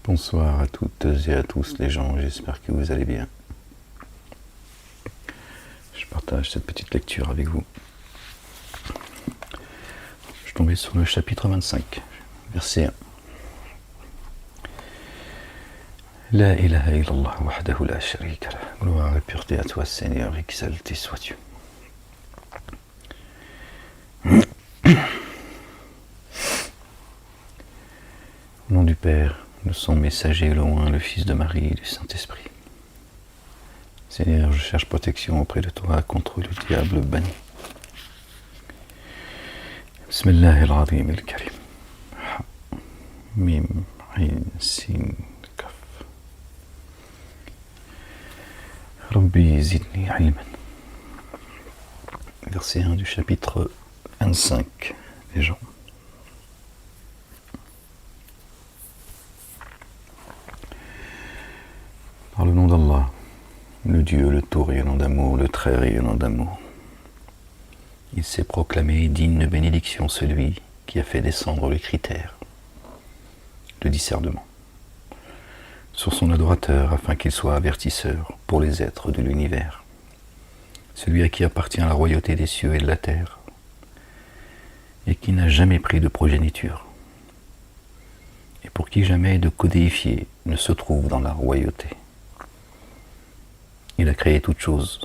Bonsoir à toutes et à tous les gens, j'espère que vous allez bien. Je partage cette petite lecture avec vous. Je suis tombé sur le chapitre 25, verset 1. La ilaha illallah wahdahu la sharika lah. Gloire et pureté à toi Seigneur, exalté sois-tu. Au nom du Père, de son messager loin, le Fils de Marie et du Saint-Esprit. Seigneur, je cherche protection auprès de toi contre le diable banni. Bismillahirrahmanirrahim al-Karim. Mim, Ain, Sin, Kaf. Rabbi zidni ilman. Verset 1 du chapitre 25, les gens. Par le nom d'Allah, le Dieu, le tout rayonnant d'amour, le très rayonnant d'amour. Il s'est proclamé digne de bénédiction celui qui a fait descendre le critère, le discernement, sur son adorateur afin qu'il soit avertisseur pour les êtres de l'univers, celui à qui appartient la royauté des cieux et de la terre, et qui n'a jamais pris de progéniture, et pour qui jamais de codéifié ne se trouve dans la royauté. Il a créé toute chose.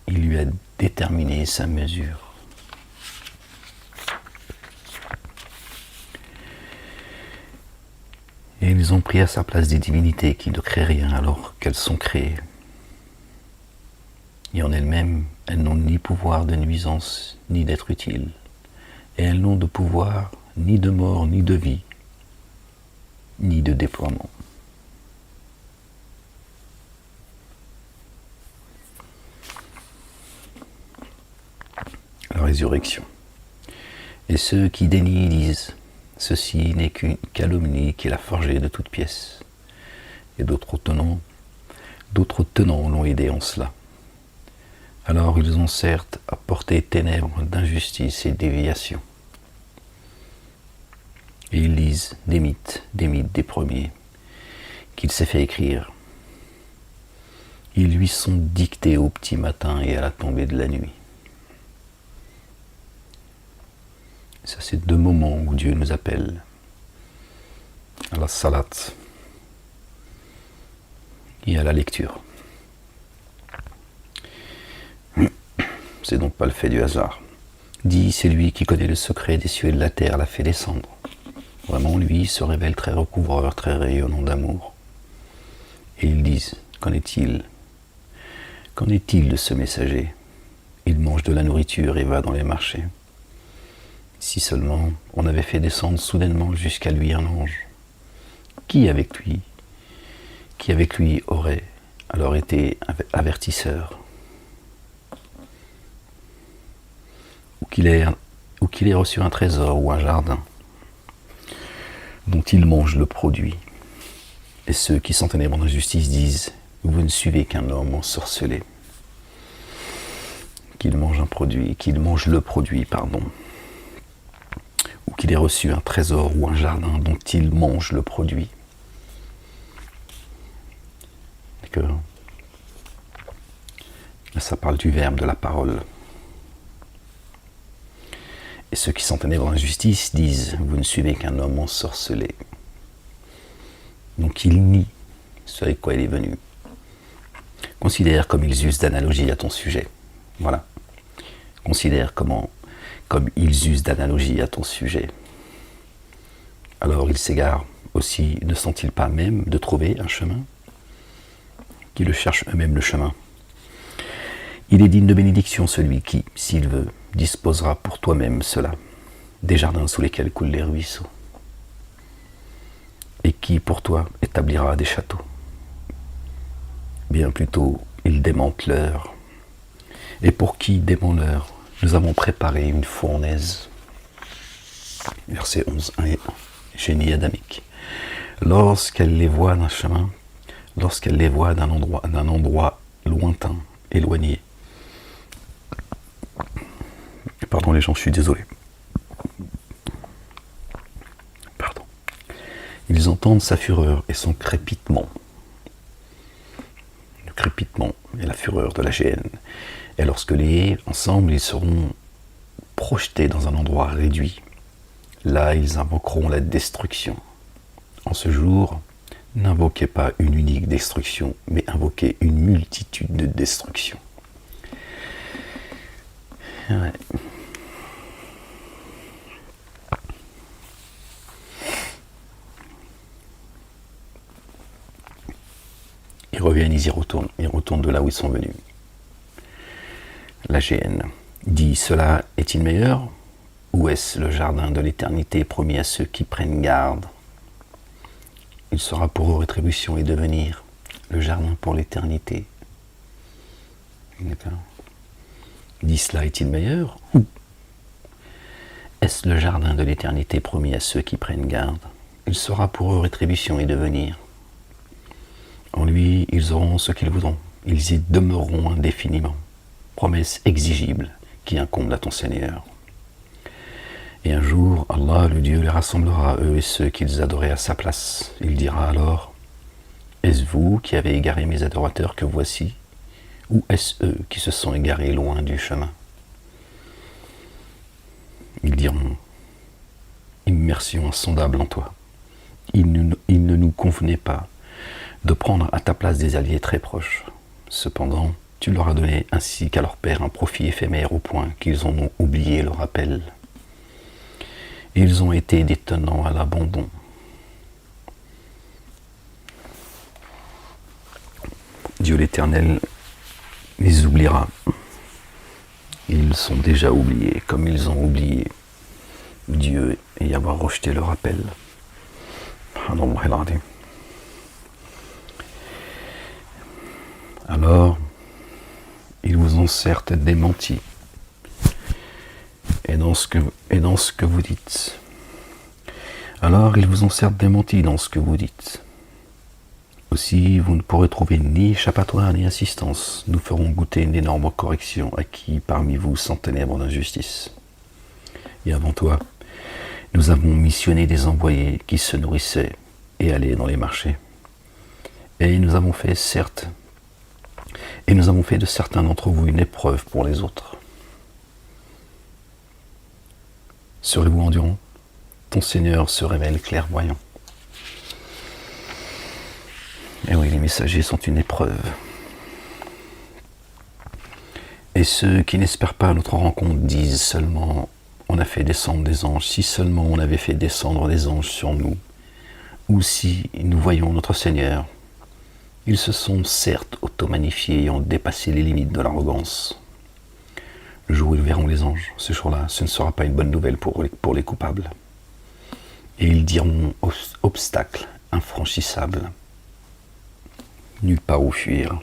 Il lui a déterminé sa mesure. Et ils ont pris à sa place des divinités qui ne créent rien alors qu'elles sont créées. Et en elles-mêmes, elles n'ont ni pouvoir de nuisance, ni d'être utiles. Et elles n'ont de pouvoir ni de mort, ni de vie, ni de déploiement. La résurrection. Et ceux qui dénient disent, ceci n'est qu'une calomnie qui est la forgée de toute pièce. Et d'autres tenants l'ont aidé en cela. Alors ils ont certes apporté ténèbres d'injustice et déviation. Et ils lisent des mythes des premiers, qu'il s'est fait écrire. Ils lui sont dictés au petit matin et à la tombée de la nuit. Ça, c'est deux moments où Dieu nous appelle à la salat et à la lecture. C'est donc pas le fait du hasard. Dit, c'est lui qui connaît le secret des cieux et de la terre, l'a fait descendre. Vraiment, lui se révèle très recouvreur, très rayonnant d'amour. Et ils disent, qu'en est-il? Qu'en est-il de ce messager? Il mange de la nourriture et va dans les marchés. Si seulement on avait fait descendre soudainement jusqu'à lui un ange, qui avec lui aurait alors été avertisseur, ou qu'il ait reçu un trésor ou un jardin, dont il mange le produit. Et ceux qui sont ténèbres d'injustice disent, vous ne suivez qu'un homme ensorcelé, qu'il mange le produit, ou qu'il ait reçu un trésor ou un jardin dont il mange le produit. D'accord. Là, ça parle du verbe, de la parole. Et ceux qui sont ténèbres d'injustice disent, vous ne suivez qu'un homme ensorcelé. Donc il nie ce avec quoi il est venu. Considère comme ils usent d'analogie à ton sujet. Voilà. Considère comme ils usent d'analogie à ton sujet. Alors ils s'égarent aussi, ne sont-ils pas même de trouver un chemin? Qui le cherchent eux-mêmes le chemin. Il est digne de bénédiction celui qui, s'il veut, disposera pour toi-même cela, des jardins sous lesquels coulent les ruisseaux, et qui pour toi établira des châteaux. Bien plutôt, il démente leur, et pour qui dément leur, nous avons préparé une fournaise. Verset 11, 1 et 1. Génie adamique. Lorsqu'elle les voit d'un chemin, lorsqu'elle les voit d'un endroit lointain, éloigné. Pardon les gens, je suis désolé. Pardon. Ils entendent sa fureur et son crépitement. Le crépitement et la fureur de la géhenne. Et lorsque les ensemble, ils seront projetés dans un endroit réduit, là, ils invoqueront la destruction. En ce jour, n'invoquez pas une unique destruction, mais invoquez une multitude de destructions. Ouais. Ils reviennent, ils retournent de là où ils sont venus. La géhenne dit, cela est-il meilleur? Ou est-ce le jardin de l'éternité promis à ceux qui prennent garde? Il sera pour eux rétribution et devenir le jardin pour l'éternité. D'accord. Dit, cela est-il meilleur? Ou est-ce le jardin de l'éternité promis à ceux qui prennent garde? Il sera pour eux rétribution et devenir. En lui, ils auront ce qu'ils voudront. Ils y demeureront indéfiniment. Promesse exigible qui incombe à ton Seigneur. Et un jour, Allah, le Dieu, les rassemblera, eux et ceux qu'ils adoraient à sa place. Il dira alors, est-ce vous qui avez égaré mes adorateurs que voici? Ou est-ce eux qui se sont égarés loin du chemin? Ils diront, immersion insondable en toi. Il ne nous convenait pas de prendre à ta place des alliés très proches. Cependant, tu leur as donné ainsi qu'à leur père un profit éphémère au point qu'ils en ont oublié le rappel. Ils ont été des tenants à l'abandon. Dieu l'Éternel les oubliera. Ils sont déjà oubliés, comme ils ont oublié Dieu et avoir rejeté le rappel. Alors, ils vous ont certes démenti, et dans ce que vous dites. Alors, ils vous ont certes démenti dans ce que vous dites. Aussi, vous ne pourrez trouver ni échappatoire ni assistance. Nous ferons goûter une énorme correction à qui parmi vous sans ténèbres d'injustice. Et avant toi, nous avons missionné des envoyés qui se nourrissaient et allaient dans les marchés. Et nous avons fait de certains d'entre vous une épreuve pour les autres. Serez-vous endurant? Ton Seigneur se révèle clairvoyant. Et oui, les messagers sont une épreuve. Et ceux qui n'espèrent pas notre rencontre disent seulement, on a fait descendre des anges, si seulement on avait fait descendre des anges sur nous, ou si nous voyons notre Seigneur. Ils se sont certes auto-magnifiés et ont dépassé les limites de l'arrogance. Le jour où ils verront les anges, ce jour-là, ce ne sera pas une bonne nouvelle pour les coupables. Et ils diront obstacle infranchissable. Nulle part où fuir.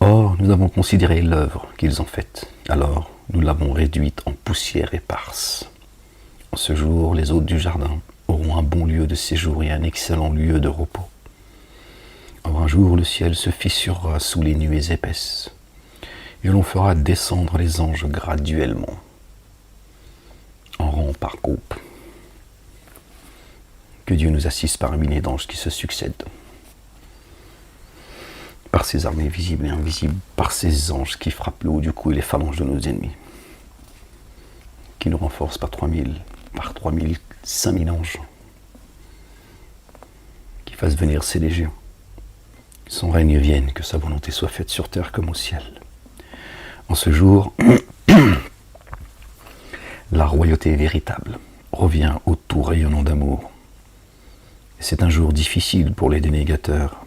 Or, nous avons considéré l'œuvre qu'ils ont faite. Alors, nous l'avons réduite en poussière éparse. En ce jour, les hôtes du jardin auront un bon lieu de séjour et un excellent lieu de repos. Or, un jour, le ciel se fissurera sous les nuées épaisses, et l'on fera descendre les anges graduellement, en rang par groupe. Que Dieu nous assiste par un millier d'anges qui se succèdent, par ses armées visibles et invisibles, par ses anges qui frappent le haut du cou et les phalanges de nos ennemis, qui nous renforcent par 3000, 5000 anges, qui fassent venir ses légions. Que son règne vienne, que sa volonté soit faite sur terre comme au ciel. En ce jour, la royauté véritable revient au tout rayonnant d'amour. C'est un jour difficile pour les dénégateurs.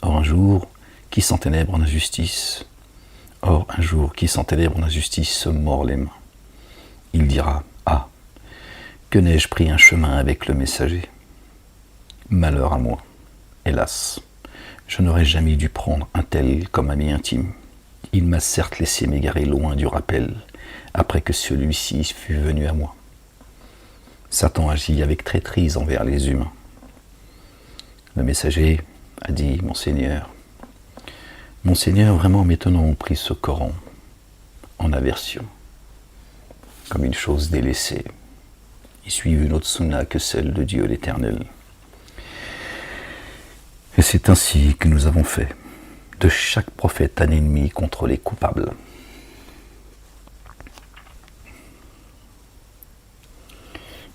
Or un jour qui s'enténèbre en injustice. Or un jour qui s'enténèbre en injustice se mord les mains. Il dira, ah, que n'ai-je pris un chemin avec le messager? Malheur à moi, hélas, je n'aurais jamais dû prendre un tel comme ami intime. Il m'a certes laissé m'égarer loin du rappel, après que celui-ci fût venu à moi. Satan agit avec traîtrise envers les humains. Le messager a dit, mon Seigneur, vraiment maintenant ont pris ce Coran en aversion, comme une chose délaissée. Ils suivent une autre sunna que celle de Dieu l'Éternel. Et c'est ainsi que nous avons fait de chaque prophète un ennemi contre les coupables.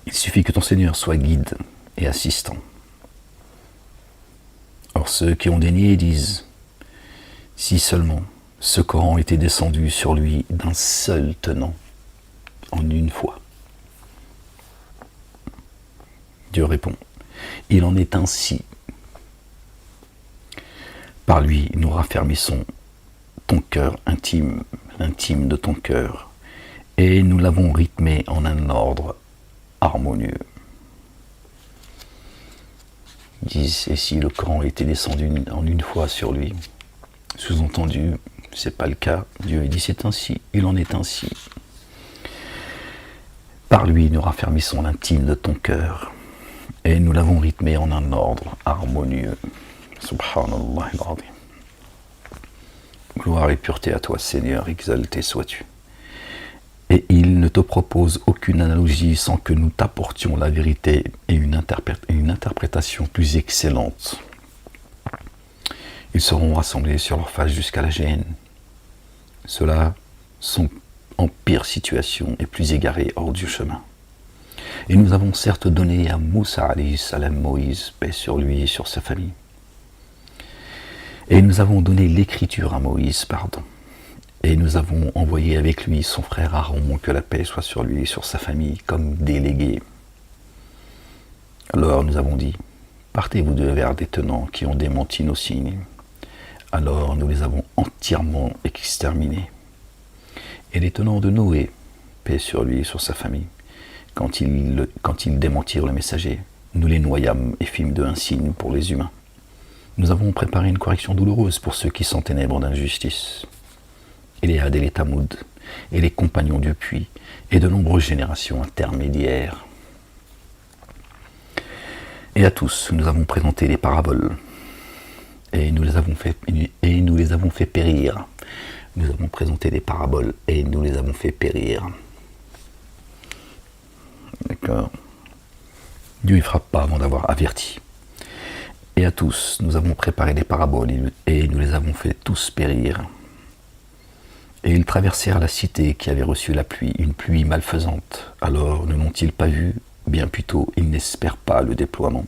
Il suffit que ton Seigneur soit guide et assistant. Or ceux qui ont dénié disent, si seulement ce Coran était descendu sur lui d'un seul tenant, en une fois. Dieu répond, il en est ainsi. Par lui, nous raffermissons ton cœur intime, l'intime de ton cœur, et nous l'avons rythmé en un ordre harmonieux. Ils disent, et si le Coran était descendu en une fois sur lui, sous-entendu, c'est pas le cas. Dieu dit, c'est ainsi, il en est ainsi. Par lui, nous raffermissons l'intime de ton cœur, et nous l'avons rythmé en un ordre harmonieux. Subhanallah al-Azim. Gloire et pureté à toi, Seigneur, exalté sois-tu. Et il ne te propose aucune analogie sans que nous t'apportions la vérité et une interprétation plus excellente. Ils seront rassemblés sur leur face jusqu'à la géhenne. Ceux-là sont en pire situation et plus égarés hors du chemin. Et nous avons certes donné à Moussa alayhi salam, Moïse, paix sur lui et sur sa famille. Et nous avons donné l'écriture à Moïse, pardon. Et nous avons envoyé avec lui son frère Aaron, que la paix soit sur lui et sur sa famille, comme délégué. Alors nous avons dit, partez-vous de vers des tenants qui ont démenti nos signes. Alors nous les avons entièrement exterminés. Et les tenants de Noé, paix sur lui et sur sa famille, quand ils démentirent le messager, nous les noyâmes et fîmes d'eux un signe pour les humains. Nous avons préparé une correction douloureuse pour ceux qui s'enténèbrent d'injustice. Et les Had et les Tamoud, et les compagnons du puits, et de nombreuses générations intermédiaires. Et à tous, nous avons présenté les paraboles, et nous les avons fait périr. Nous avons présenté des paraboles, et nous les avons fait périr. D'accord. Dieu ne frappe pas avant d'avoir averti. Et à tous, nous avons préparé des paraboles, et nous les avons fait tous périr. Et ils traversèrent la cité qui avait reçu la pluie, une pluie malfaisante. Alors ne l'ont-ils pas vu? Bien plutôt, ils n'espèrent pas le déploiement.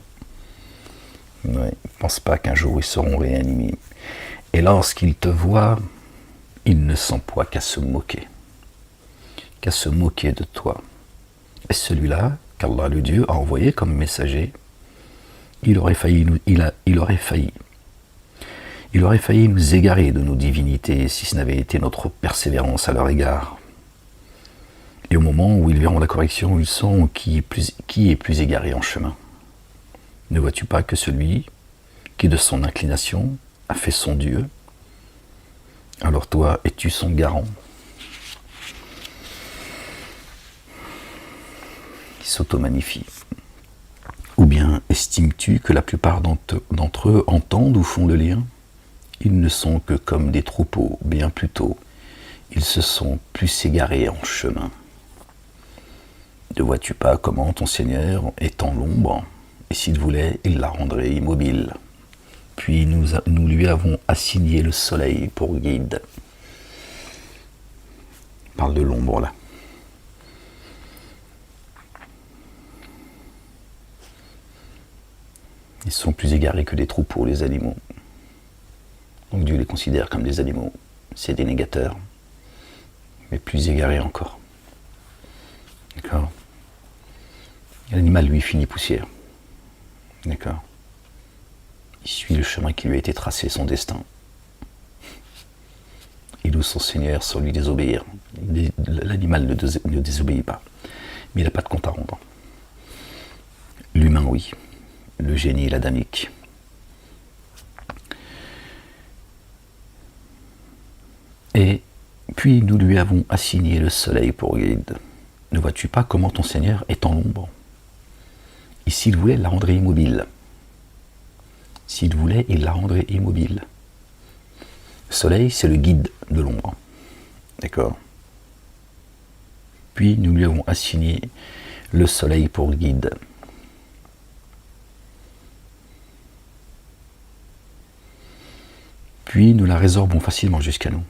Ouais, ils ne pensent pas qu'un jour ils seront réanimés. Et lorsqu'ils te voient, ils ne s'emploient qu'à se moquer de toi. Et celui-là, qu'Allah le Dieu a envoyé comme messager, il aurait failli nous égarer de nos divinités si ce n'avait été notre persévérance à leur égard. Et au moment où ils verront la correction, ils sauront qui est plus égaré en chemin. Ne vois-tu pas que celui qui de son inclination a fait son Dieu, alors toi es-tu son garant? Il s'auto-magnifie. Ou bien estimes-tu que la plupart d'entre eux entendent ou font le lien? Ils ne sont que comme des troupeaux, bien plutôt. Ils se sont plus égarés en chemin. Ne vois-tu pas comment ton Seigneur est en l'ombre, et s'il voulait, il la rendrait immobile. Puis nous lui avons assigné le soleil pour guide. Il parle de l'ombre là. Ils sont plus égarés que les troupeaux, les animaux. Donc Dieu les considère comme des animaux. C'est des négateurs, mais plus égarés encore. D'accord? L'animal, lui, finit poussière. D'accord? Il suit le chemin qui lui a été tracé, son destin. Il loue son Seigneur sans lui désobéir. L'animal ne désobéit pas, mais il n'a pas de compte à rendre. L'humain, oui. Le génie l'adamique. Et puis nous lui avons assigné le soleil pour guide. Ne vois-tu pas comment ton Seigneur est en l'ombre? Et s'il voulait, il la rendrait immobile. S'il voulait, il la rendrait immobile. Le soleil, c'est le guide de l'ombre. D'accord? Puis nous lui avons assigné le soleil pour guide. Puis nous la résorbons facilement jusqu'à nous.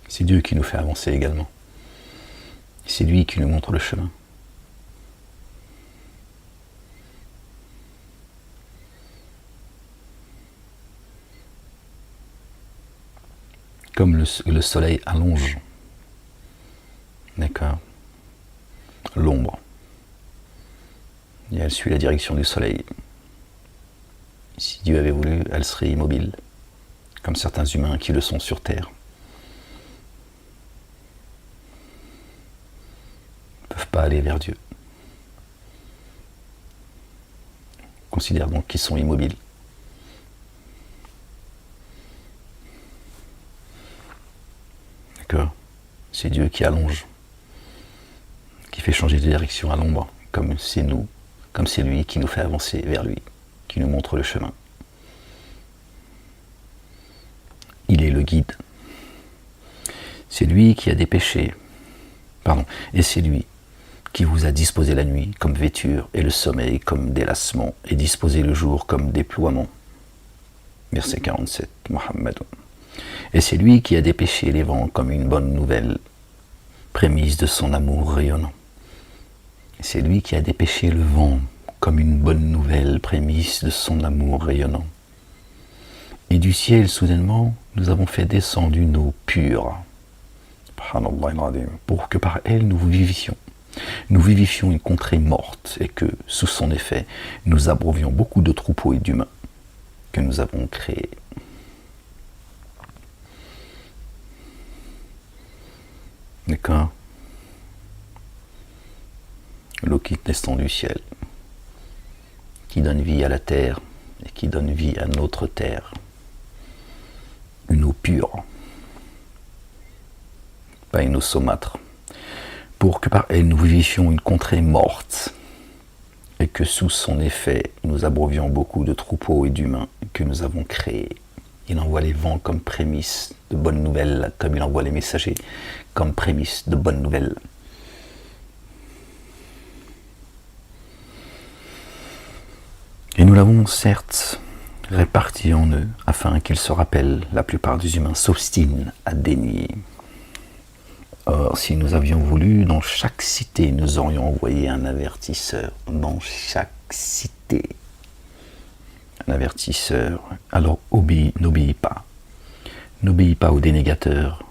C'est Dieu qui nous fait avancer également. C'est lui qui nous montre le chemin. Comme le soleil allonge, d'accord, l'ombre, et elle suit la direction du soleil. Si Dieu avait voulu, elle serait immobile, comme certains humains qui le sont sur Terre. Ils ne peuvent pas aller vers Dieu. On considère donc qu'ils sont immobiles. D'accord ? C'est Dieu qui allonge, qui fait changer de direction à l'ombre, comme c'est nous, comme c'est lui qui nous fait avancer vers lui, qui nous montre le chemin. Il est le guide. C'est lui qui a dépêché, et c'est lui qui vous a disposé la nuit comme vêture et le sommeil comme délassement et disposé le jour comme déploiement. Verset 47, Mohammed. Et c'est lui qui a dépêché les vents comme une bonne nouvelle, prémisse de son amour rayonnant. Et c'est lui qui a dépêché le vent comme une bonne nouvelle, prémisse de son amour rayonnant. Et du ciel, soudainement, nous avons fait descendre une eau pure, pour que par elle nous vivifions. Nous vivifions une contrée morte et que, sous son effet, nous abreuvions beaucoup de troupeaux et d'humains que nous avons créés. D'accord ? L'eau qui descend du ciel, qui donne vie à la terre et qui donne vie à notre terre. Une eau pure, pas une eau saumâtre, pour que par elle nous vivifions une contrée morte et que sous son effet nous abreuvions beaucoup de troupeaux et d'humains que nous avons créés. Il envoie les vents comme prémisse de bonnes nouvelles, comme il envoie les messagers comme prémisse de bonnes nouvelles. Et nous l'avons certes réparti en eux, afin qu'ils se rappellent, la plupart des humains s'obstinent à dénier. Or, si nous avions voulu, dans chaque cité, nous aurions envoyé un avertisseur. Dans chaque cité. Un avertisseur. Alors, n'obéis pas. N'obéis pas aux dénégateurs.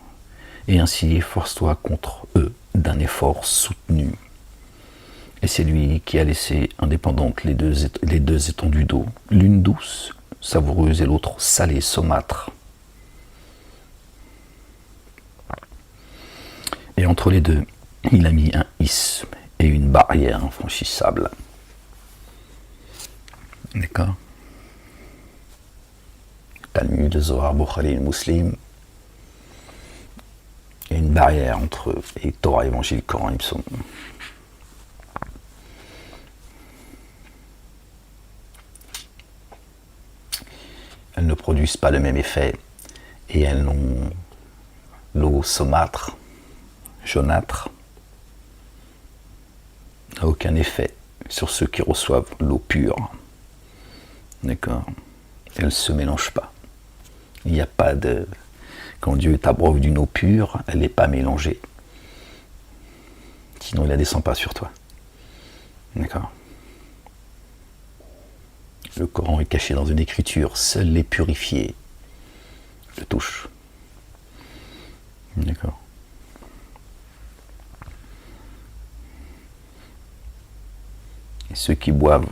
Et ainsi, efforce-toi contre eux d'un effort soutenu. Et c'est lui qui a laissé indépendantes les deux étendues d'eau, l'une douce, savoureuse, et l'autre salée, saumâtre. Et entre les deux, il a mis un isthme et une barrière infranchissable. D'accord ? Talmud de Zohar, Bukhari et Muslim. Il y a une barrière entre eux et Torah, Évangile, Coran et Psaume. Elles ne produisent pas le même effet et elles n'ont l'eau saumâtre, jaunâtre, n'a aucun effet sur ceux qui reçoivent l'eau pure. D'accord ? Elle ne se mélange pas. Il n'y a pas de... Quand Dieu t'abreuve d'une eau pure, elle n'est pas mélangée. Sinon, il ne la descend pas sur toi. D'accord ? Le Coran est caché dans une écriture, seuls les purifiés le touchent. D'accord. Et ceux qui boivent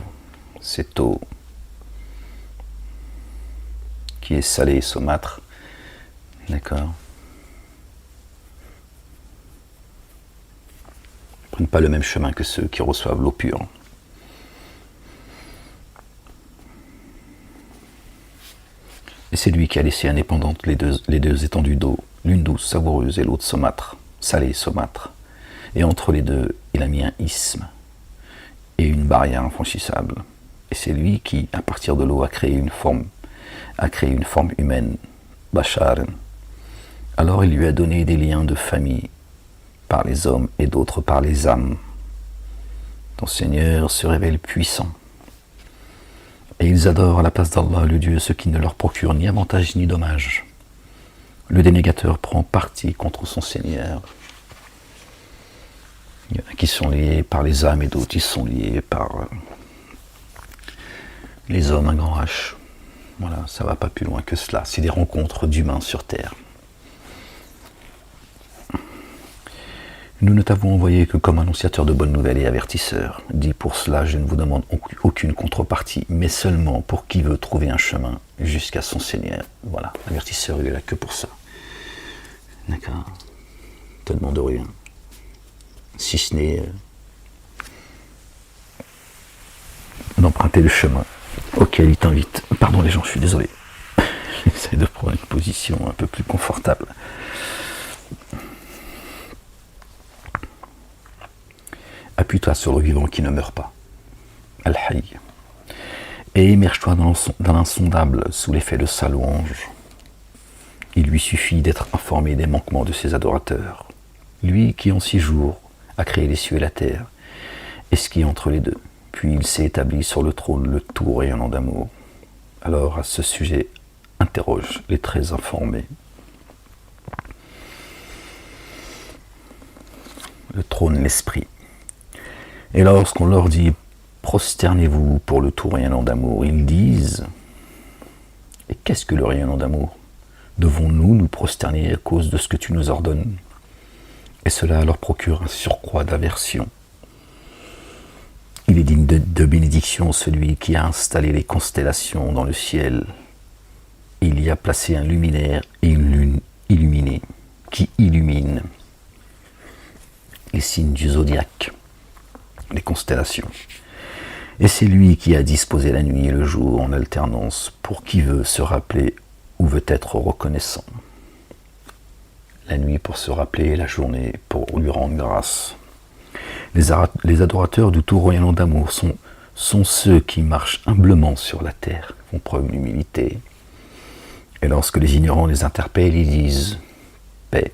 cette eau qui est salée et saumâtre, d'accord, ne prennent pas le même chemin que ceux qui reçoivent l'eau pure. Et c'est lui qui a laissé indépendantes les deux étendues d'eau, l'une douce, savoureuse, et l'autre saumâtre, salé, saumâtre. Et entre les deux, il a mis un isthme et une barrière infranchissable. Et c'est lui qui, à partir de l'eau, a créé une forme humaine, Bashar. Alors il lui a donné des liens de famille par les hommes et d'autres par les âmes. Ton Seigneur se révèle puissant. Et ils adorent à la place d'Allah le Dieu ce qui ne leur procure ni avantage ni dommage. Le dénégateur prend parti contre son Seigneur. Il y en a qui sont liés par les âmes et d'autres qui sont liés par les hommes, un grand H. Voilà, ça va pas plus loin que cela. C'est des rencontres d'humains sur Terre. Nous ne t'avons envoyé que comme annonciateur de bonnes nouvelles et avertisseur. Dit pour cela, je ne vous demande aucune contrepartie, mais seulement pour qui veut trouver un chemin jusqu'à son Seigneur. Voilà, l'avertisseur, il est là que pour ça. D'accord. Ne te demande rien. Si ce n'est d'emprunter le chemin auquel il t'invite. Pardon les gens, je suis désolé. J'essaie de prendre une position un peu plus confortable. Appuie-toi sur le vivant qui ne meurt pas. Al-Hayy. Et immerge-toi dans l'insondable sous l'effet de sa louange. Il lui suffit d'être informé des manquements de ses adorateurs. Lui qui en 6 jours a créé les cieux et la terre, et ce qui est entre les deux. Puis il s'est établi sur le trône, le tout rayonnant d'amour. Alors à ce sujet, interroge les très informés. Le trône, l'esprit. Et lorsqu'on leur dit « prosternez-vous pour le tout rayonnant d'amour », ils disent « Et qu'est-ce que le rayonnant d'amour ? Devons-nous nous prosterner à cause de ce que tu nous ordonnes ?» Et cela leur procure un surcroît d'aversion. Il est digne de bénédiction celui qui a installé les constellations dans le ciel. Il y a placé un luminaire et une lune illuminée qui illumine les signes du zodiaque, les constellations. Et c'est lui qui a disposé la nuit et le jour en alternance pour qui veut se rappeler ou veut être reconnaissant. La nuit pour se rappeler, la journée pour lui rendre grâce. Les adorateurs du tout royaume d'amour sont ceux qui marchent humblement sur la terre, font preuve d'humilité. Et lorsque les ignorants les interpellent, ils disent « paix ».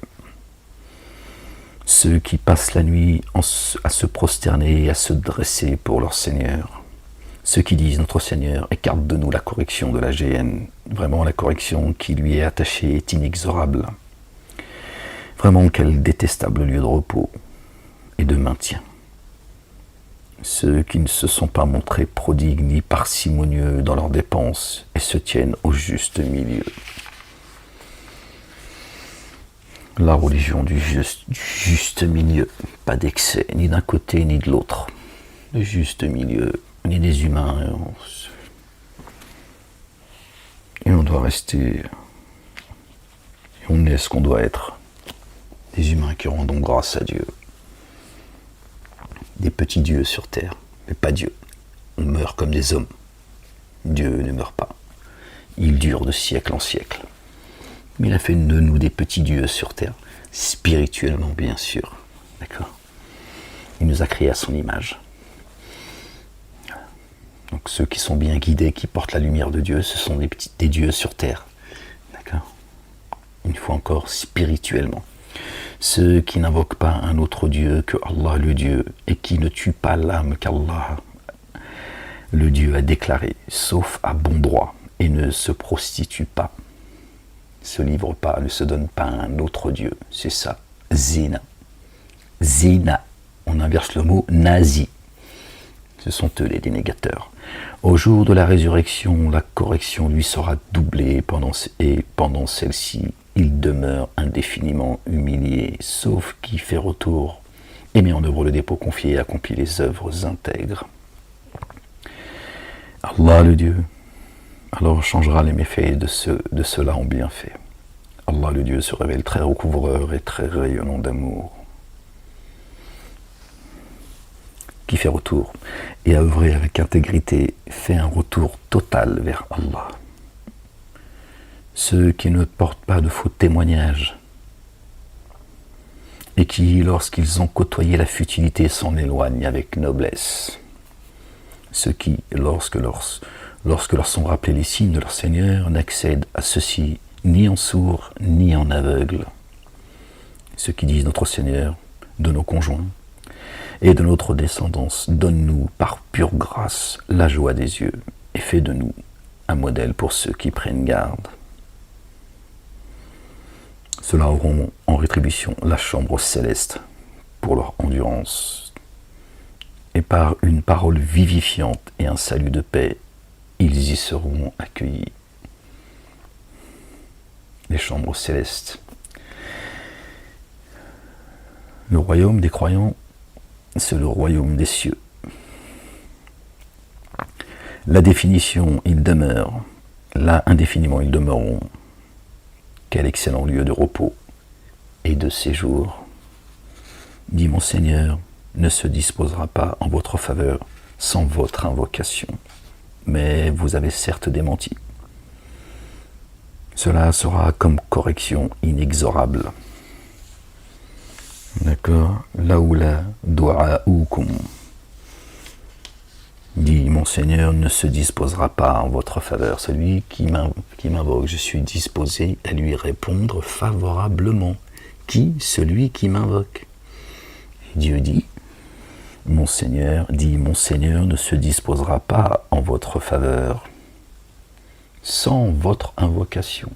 Ceux qui passent la nuit à se prosterner et à se dresser pour leur Seigneur. Ceux qui disent « Notre Seigneur, écarte de nous la correction de la géhenne ». Vraiment, la correction qui lui est attachée est inexorable. Vraiment, quel détestable lieu de repos et de maintien. Ceux qui ne se sont pas montrés prodigues ni parcimonieux dans leurs dépenses et se tiennent au juste milieu. La religion du juste milieu, pas d'excès, ni d'un côté ni de l'autre. Le juste milieu, on est des humains et on doit rester, et on est ce qu'on doit être. Des humains qui rendent grâce à Dieu. Des petits dieux sur terre, mais pas Dieu. On meurt comme des hommes. Dieu ne meurt pas. Il dure de siècle en siècle. Mais il a fait de nous des petits dieux sur terre, spirituellement bien sûr. D'accord ? Il nous a créés à son image. Donc ceux qui sont bien guidés, qui portent la lumière de Dieu, ce sont des dieux sur terre. D'accord ? Une fois encore, spirituellement. Ceux qui n'invoquent pas un autre Dieu que Allah le Dieu et qui ne tuent pas l'âme qu'Allah le Dieu a déclaré, sauf à bon droit, et ne se prostituent pas, se livrent pas, ne se donnent pas à un autre Dieu. C'est ça, zina. Zina, on inverse le mot nazi. Ce sont eux les dénégateurs. Au jour de la résurrection, la correction lui sera doublée et pendant celle-ci, il demeure indéfiniment humilié, sauf qui fait retour et met en œuvre le dépôt confié et accomplit les œuvres intègres. Allah le Dieu, alors changera les méfaits de cela en bienfaits. Allah le Dieu se révèle très recouvreur et très rayonnant d'amour, qui fait retour et a œuvré avec intégrité, fait un retour total vers Allah. Ceux qui ne portent pas de faux témoignages et qui, lorsqu'ils ont côtoyé la futilité, s'en éloignent avec noblesse. Ceux qui, lorsque leur sont rappelés les signes de leur Seigneur, n'accèdent à ceux-ci ni en sourds ni en aveugles. Ceux qui disent notre Seigneur, de nos conjoints et de notre descendance, donne-nous par pure grâce la joie des yeux et fais de nous un modèle pour ceux qui prennent garde. Ceux-là auront en rétribution la chambre céleste pour leur endurance. Et par une parole vivifiante et un salut de paix, ils y seront accueillis. Les chambres célestes. Le royaume des croyants, c'est le royaume des cieux. La définition, ils demeurent. Là, indéfiniment, ils demeureront. Quel excellent lieu de repos et de séjour. Dit mon Seigneur, ne se disposera pas en votre faveur sans votre invocation. Mais vous avez certes démenti. Cela sera comme correction inexorable. D'accord. Laoula du'a'ukum. Dit mon Seigneur, ne se disposera pas en votre faveur. Celui qui m'invoque, je suis disposé à lui répondre favorablement. Qui? Celui qui m'invoque. Et Dieu dit, mon Seigneur ne se disposera pas en votre faveur sans votre invocation.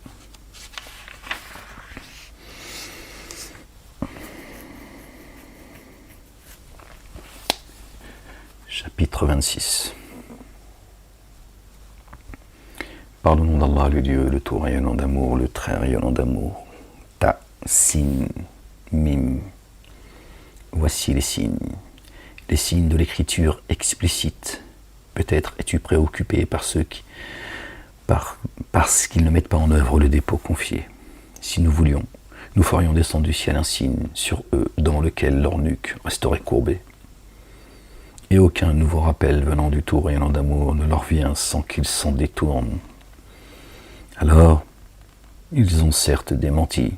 Chapitre 26. Par le nom d'Allah, le Dieu, le tout rayonnant d'amour, le très rayonnant d'amour. Ta, sin, mim. Voici les signes de l'écriture explicite. Peut-être es-tu préoccupé par parce qu'ils ne mettent pas en œuvre le dépôt confié. Si nous voulions, nous ferions descendre du ciel un signe sur eux dans lequel leur nuque resterait courbée. Et aucun nouveau rappel venant du tout rayonnant d'amour ne leur vient sans qu'ils s'en détournent. Alors, ils ont certes démenti,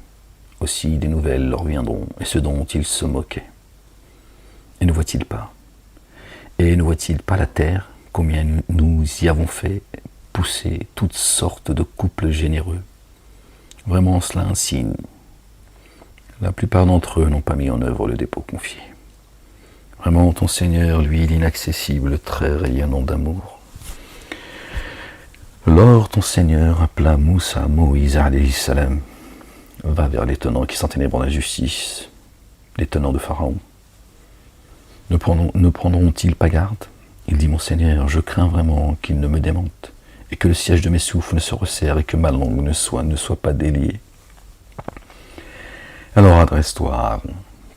aussi des nouvelles leur viendront, et ce dont ils se moquaient. Et ne voient-ils pas la terre, combien nous y avons fait pousser toutes sortes de couples généreux. Vraiment cela un signe. La plupart d'entre eux n'ont pas mis en œuvre le dépôt confié. Vraiment, ton Seigneur, lui, l'inaccessible, très rayonnant d'amour. Lors, ton Seigneur appela Moussa, Moïse, alayhi salam, va vers les tenants qui s'enténèbrent dans la justice, les tenants de Pharaon. Ne prendront-ils pas garde? Il dit, mon Seigneur, je crains vraiment qu'ils ne me démentent, et que le siège de mes souffles ne se resserre, et que ma langue ne soit pas déliée. Alors adresse-toi à Aaron,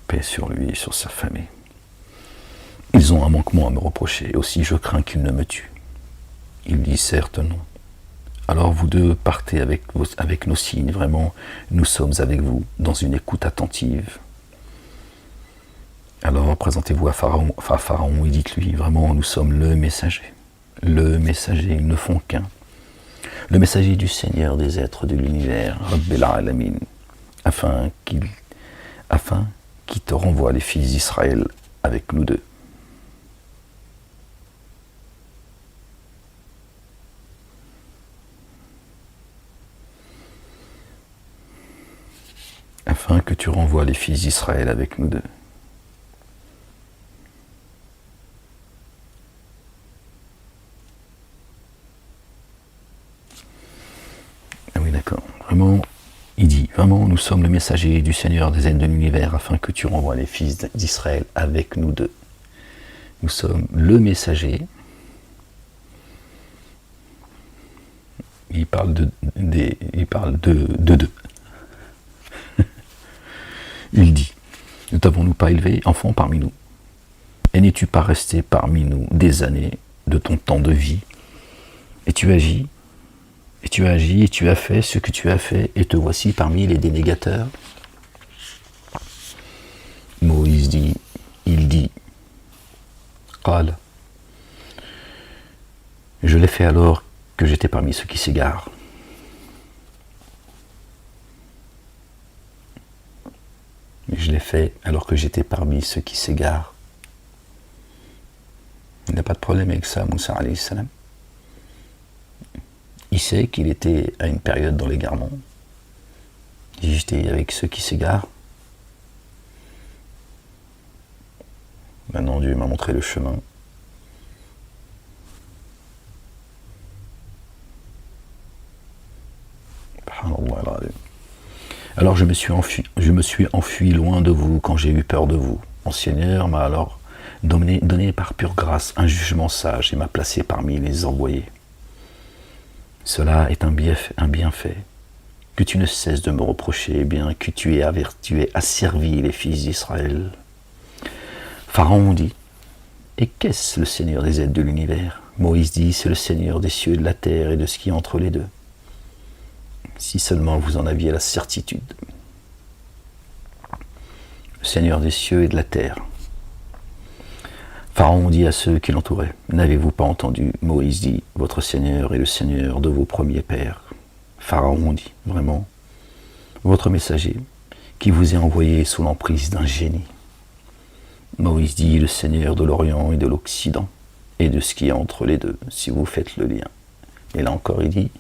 paix sur lui et sur sa famille. Ils ont un manquement à me reprocher, aussi je crains qu'ils ne me tuent. Il dit certes non. Alors vous deux partez avec nos signes, vraiment, nous sommes avec vous dans une écoute attentive. Alors présentez-vous à Pharaon et dites-lui, vraiment nous sommes le messager, ils ne font qu'un. Le messager du Seigneur des êtres de l'univers, Rabbil Alamin, afin qu'il te renvoie les fils d'Israël avec nous deux. Afin que tu renvoies les fils d'Israël avec nous deux. Ah oui, d'accord. Vraiment, il dit, vraiment, nous sommes le messager du Seigneur des êtres de l'univers, afin que tu renvoies les fils d'Israël avec nous deux. Nous sommes le messager. Il parle de deux. Il dit, ne t'avons-nous pas élevé, enfant, parmi nous? Et n'es-tu pas resté parmi nous des années de ton temps de vie? Et tu agis, et tu as fait ce que tu as fait, et te voici parmi les dénégateurs. Moïse dit, Qal, je l'ai fait alors que j'étais parmi ceux qui s'égarent. Je l'ai fait alors que j'étais parmi ceux qui s'égarent. Il n'a pas de problème avec ça, Moussa alayhi salam. Il sait qu'il était à une période dans l'égarement. J'étais avec ceux qui s'égarent. Maintenant, Dieu m'a montré le chemin. Alors je me suis enfui loin de vous quand j'ai eu peur de vous. Mon Seigneur m'a alors donné par pure grâce un jugement sage et m'a placé parmi les envoyés. Cela est un bienfait que tu ne cesses de me reprocher, bien que tu aies asservi les fils d'Israël. Pharaon dit, et qu'est-ce le Seigneur des aides de l'univers? Moïse dit, c'est le Seigneur des cieux et de la terre et de ce qui est entre les deux. Si seulement vous en aviez la certitude. Le Seigneur des cieux et de la terre. Pharaon dit à ceux qui l'entouraient, n'avez-vous pas entendu? Moïse dit, votre Seigneur est le Seigneur de vos premiers pères. Pharaon dit, vraiment, votre messager, qui vous est envoyé sous l'emprise d'un génie. Moïse dit, le Seigneur de l'Orient et de l'Occident, et de ce qui est entre les deux, si vous faites le lien. Et là encore, il dit,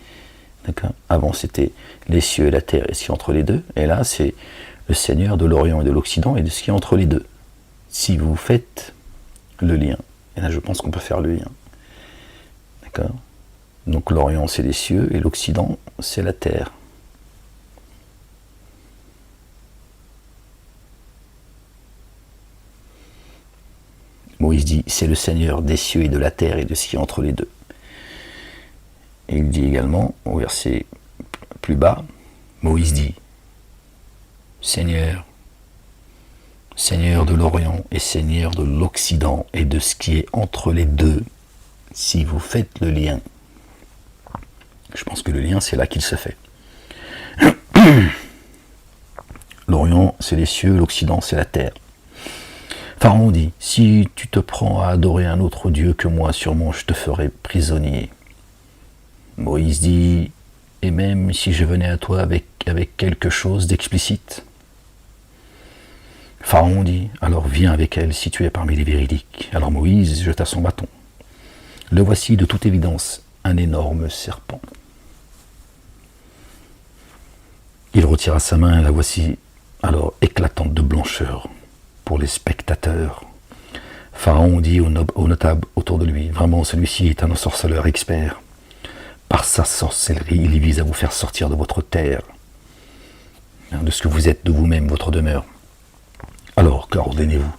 d'accord, avant c'était les cieux et la terre et ce qui est entre les deux, et là c'est le Seigneur de l'Orient et de l'Occident et de ce qui est entre les deux. Si vous faites le lien, et là je pense qu'on peut faire le lien, d'accord. Donc l'Orient c'est les cieux et l'Occident c'est la terre. Moïse dit, c'est le Seigneur des cieux et de la terre et de ce qui est entre les deux. Et il dit également, au verset plus bas, Moïse dit, Seigneur, Seigneur de l'Orient et Seigneur de l'Occident et de ce qui est entre les deux, si vous faites le lien. Je pense que le lien, c'est là qu'il se fait. L'Orient, c'est les cieux, l'Occident, c'est la terre. Pharaon dit, si tu te prends à adorer un autre Dieu que moi, sûrement je te ferai prisonnier. Moïse dit, et même si je venais à toi avec quelque chose d'explicite. Pharaon dit, alors viens avec elle si tu es parmi les véridiques. Alors Moïse jeta son bâton. Le voici de toute évidence, un énorme serpent. Il retira sa main et la voici alors éclatante de blancheur pour les spectateurs. Pharaon dit aux notables autour de lui, vraiment celui-ci est un ensorceleur expert. Par sa sorcellerie, il vise à vous faire sortir de votre terre, de ce que vous êtes, de vous-même, votre demeure. Alors, qu'ordonnez-vous?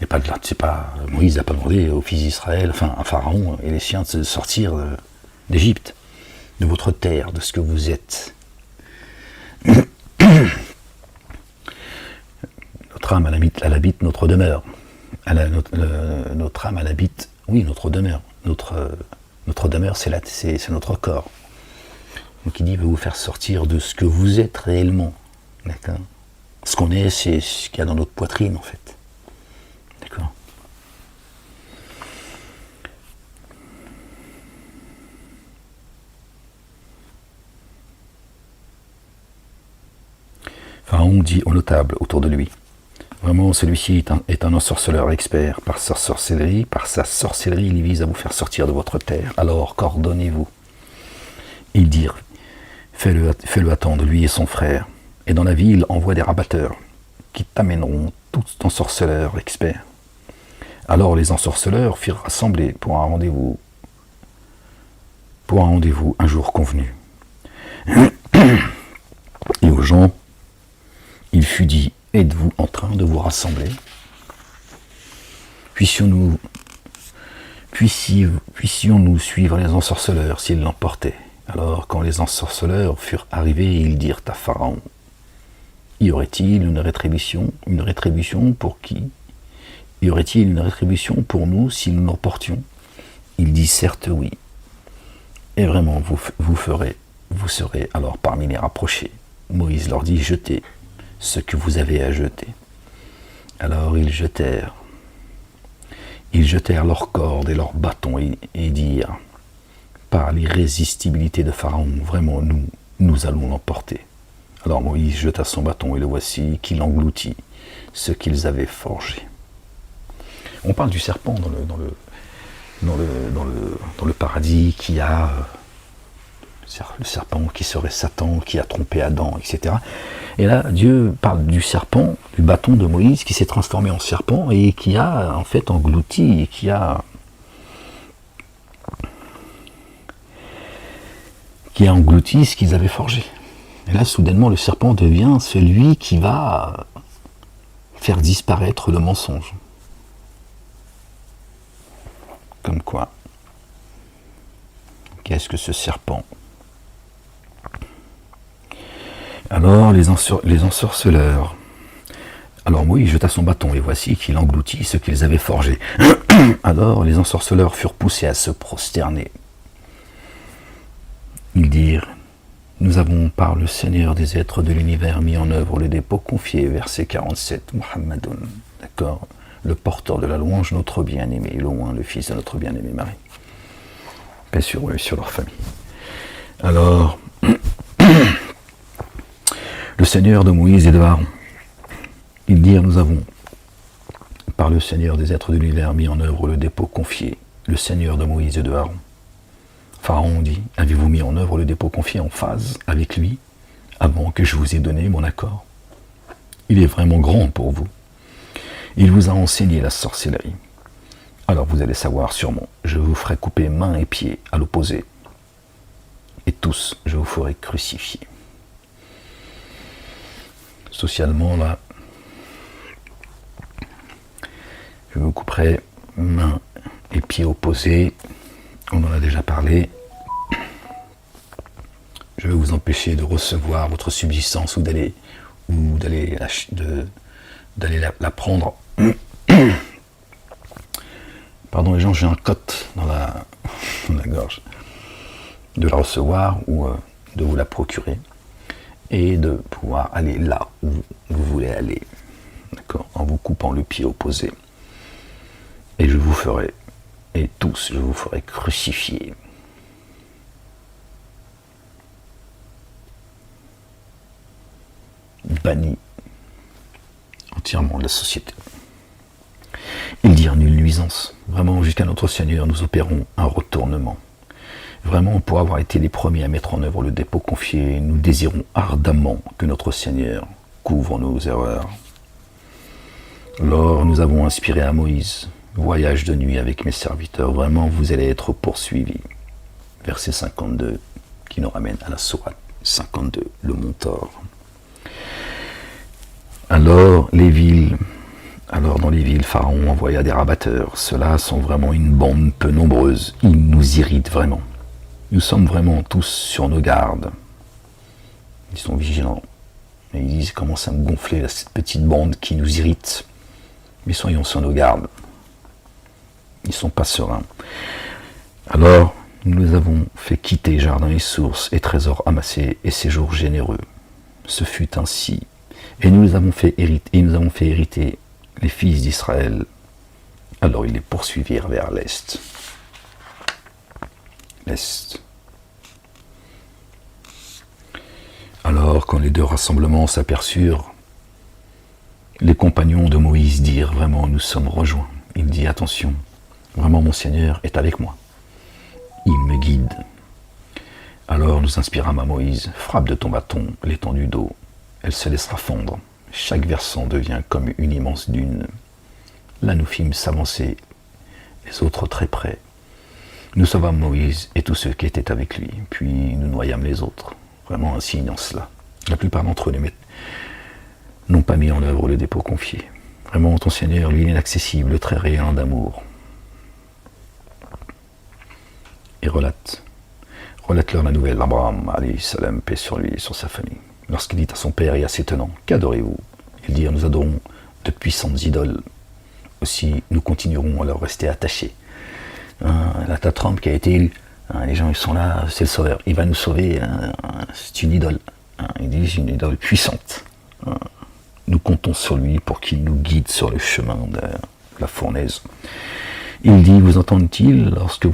Et pas de là, c'est pas Moïse n'a pas demandé aux fils d'Israël, enfin à Pharaon et les siens de sortir d'Égypte, de votre terre, de ce que vous êtes. Notre âme, elle habite notre demeure. Notre âme, elle habite, oui, notre demeure. Notre demeure, c'est notre corps. Donc il dit, il veut vous faire sortir de ce que vous êtes réellement. D'accord? Ce qu'on est, c'est ce qu'il y a dans notre poitrine, en fait. D'accord? Pharaon dit aux notables autour de lui, vraiment, celui-ci est un ensorceleur expert. Par sa sorcellerie, il vise à vous faire sortir de votre terre. Alors, qu'ordonnez-vous? Ils dirent, fais-le attendre, lui et son frère. Et dans la ville, envoie des rabatteurs qui t'amèneront tout ensorceleur expert. Alors les ensorceleurs firent rassembler pour un rendez-vous un jour convenu. Et aux gens, il fut dit, êtes-vous en train de vous rassembler? Puissions-nous suivre les ensorceleurs s'ils l'emportaient? Alors, quand les ensorceleurs furent arrivés, ils dirent à Pharaon, y aurait-il une rétribution pour qui? Y aurait-il une rétribution pour nous si nous l'emportions? Il dit, certes oui. Et vraiment, vous serez alors parmi les rapprochés. Moïse leur dit, jetez ce que vous avez à jeter. Alors ils jetèrent leurs cordes et leurs bâtons et dirent, par l'irrésistibilité de Pharaon, vraiment nous allons l'emporter. Alors Moïse jeta son bâton et le voici qu'il engloutit ce qu'ils avaient forgé. On parle du serpent dans le paradis qui a le serpent qui serait Satan, qui a trompé Adam, etc. Et là, Dieu parle du serpent, du bâton de Moïse qui s'est transformé en serpent et qui a en fait englouti, qui a englouti ce qu'ils avaient forgé. Et là, soudainement, le serpent devient celui qui va faire disparaître le mensonge. Comme quoi, qu'est-ce que ce serpent? Alors, les ensorceleurs. Alors Moïse jeta son bâton, et voici qu'il engloutit ce qu'ils avaient forgé. Alors, les ensorceleurs furent poussés à se prosterner. Ils dirent: nous avons par le Seigneur des êtres de l'univers mis en œuvre le dépôt confié, verset 47, Muhammadun, d'accord, le porteur de la louange, notre bien-aimé, loin le fils de notre bien-aimé Marie. Paix sur eux et sur leur famille. Alors, le Seigneur de Moïse et de Aaron, ils dirent: nous avons par le Seigneur des êtres de l'univers mis en œuvre le dépôt confié, le Seigneur de Moïse et de Aaron. Pharaon dit: avez-vous mis en œuvre le dépôt confié en phase avec lui, avant que je vous ai donné mon accord? Il est vraiment grand pour vous. Il vous a enseigné la sorcellerie. Alors vous allez savoir sûrement, je vous ferai couper mains et pieds à l'opposé, et tous je vous ferai crucifier. Socialement, là, je vous couperai mains et pieds opposés. On en a déjà parlé. Je vais vous empêcher de recevoir votre subsistance ou d'aller la prendre. Pardon les gens, j'ai un cote dans la gorge. De la recevoir ou de vous la procurer et de pouvoir aller là où vous voulez aller. D'accord, en vous coupant le pied opposé. Et je vous ferai, et tous, je vous ferai crucifier. Banni entièrement de la société. Ils dirent: nulle nuisance. Vraiment, jusqu'à notre Seigneur, nous opérons un retournement. Vraiment, pour avoir été les premiers à mettre en œuvre le dépôt confié, nous désirons ardemment que notre Seigneur couvre nos erreurs. Alors, nous avons inspiré à Moïse: voyage de nuit avec mes serviteurs, vraiment vous allez être poursuivis. Verset 52, qui nous ramène à la sourate 52, le Montor. Alors, dans les villes, Pharaon envoya des rabatteurs. Ceux-là sont vraiment une bande peu nombreuse. Ils nous irritent vraiment. Nous sommes vraiment tous sur nos gardes. Ils sont vigilants. Et ils disent: commence à me gonfler cette petite bande qui nous irrite. Mais soyons sur nos gardes. Ils ne sont pas sereins. Alors, nous avons fait quitter jardins et sources et trésors amassés et séjours généreux. Ce fut ainsi. Et nous avons fait hériter les fils d'Israël. Alors ils les poursuivirent vers l'est. Alors, quand les deux rassemblements s'aperçurent, les compagnons de Moïse dirent: vraiment, nous sommes rejoints. Il dit: attention, vraiment mon Seigneur est avec moi. Il me guide. Alors nous inspirâmes à Moïse: frappe de ton bâton l'étendue d'eau, elle se laissera fondre. Chaque versant devient comme une immense dune. Là nous fîmes s'avancer les autres très près. Nous sauvâmes Moïse et tous ceux qui étaient avec lui, puis nous noyâmes les autres. Vraiment un signe en cela. La plupart d'entre eux n'ont pas mis en œuvre le dépôt confié. Vraiment ton Seigneur, lui, inaccessible, très réel d'amour. Et relate-leur la nouvelle d'Abraham, alayhi salam, paix sur lui et sur sa famille. Lorsqu'il dit à son père et à ses tenants: qu'adorez-vous? Ils dirent: nous adorons de puissantes idoles. Aussi, nous continuerons à leur rester attachés. Là, t'as Trump qui a été élu. Les gens, ils sont là, c'est le sauveur. Il va nous sauver, c'est une idole. Ils disent: une idole puissante. Nous comptons sur lui pour qu'il nous guide sur le chemin de la fournaise. Il dit: vous entendent-ils lorsque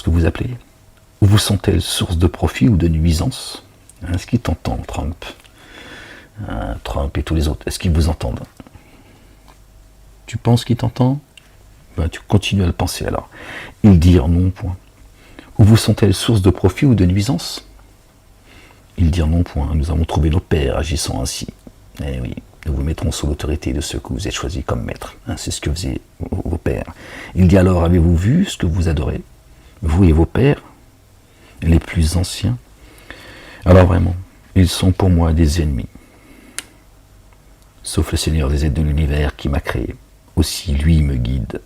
vous appelez? Ou vous sont-elles source de profit ou de nuisance? Ce qui t'entend, Trump. Trump et tous les autres, est-ce qu'ils vous entendent? Tu penses qu'ils t'entendent? Ben, tu continues à le penser alors. Ils dirent non, point. Ou vous sont-elles source de profit ou de nuisance? Ils dirent non, point. Nous avons trouvé nos pères agissant ainsi. Eh oui, nous vous mettrons sous l'autorité de ceux que vous êtes choisis comme maîtres. C'est ce que faisaient vos pères. Il dit alors, avez-vous vu ce que vous adorez, vous et vos pères, les plus anciens? Alors vraiment, ils sont pour moi des ennemis. Sauf le Seigneur des aides de l'univers qui m'a créé. Aussi lui me guide.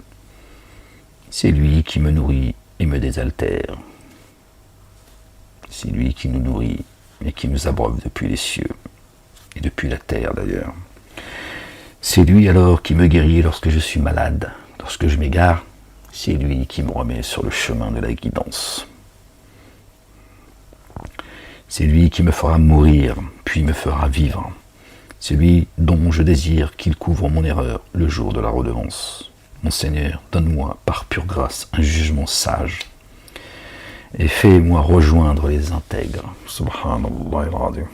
C'est lui qui me nourrit et me désaltère. C'est lui qui nous nourrit et qui nous abreuve depuis les cieux, et depuis la terre d'ailleurs. C'est lui alors qui me guérit lorsque je suis malade, lorsque je m'égare. C'est lui qui me remet sur le chemin de la guidance. C'est lui qui me fera mourir, puis me fera vivre. C'est lui dont je désire qu'il couvre mon erreur le jour de la redevance. Mon Seigneur, donne-moi par pure grâce un jugement sage et fais-moi rejoindre les intègres. Subhanallah al-Azim.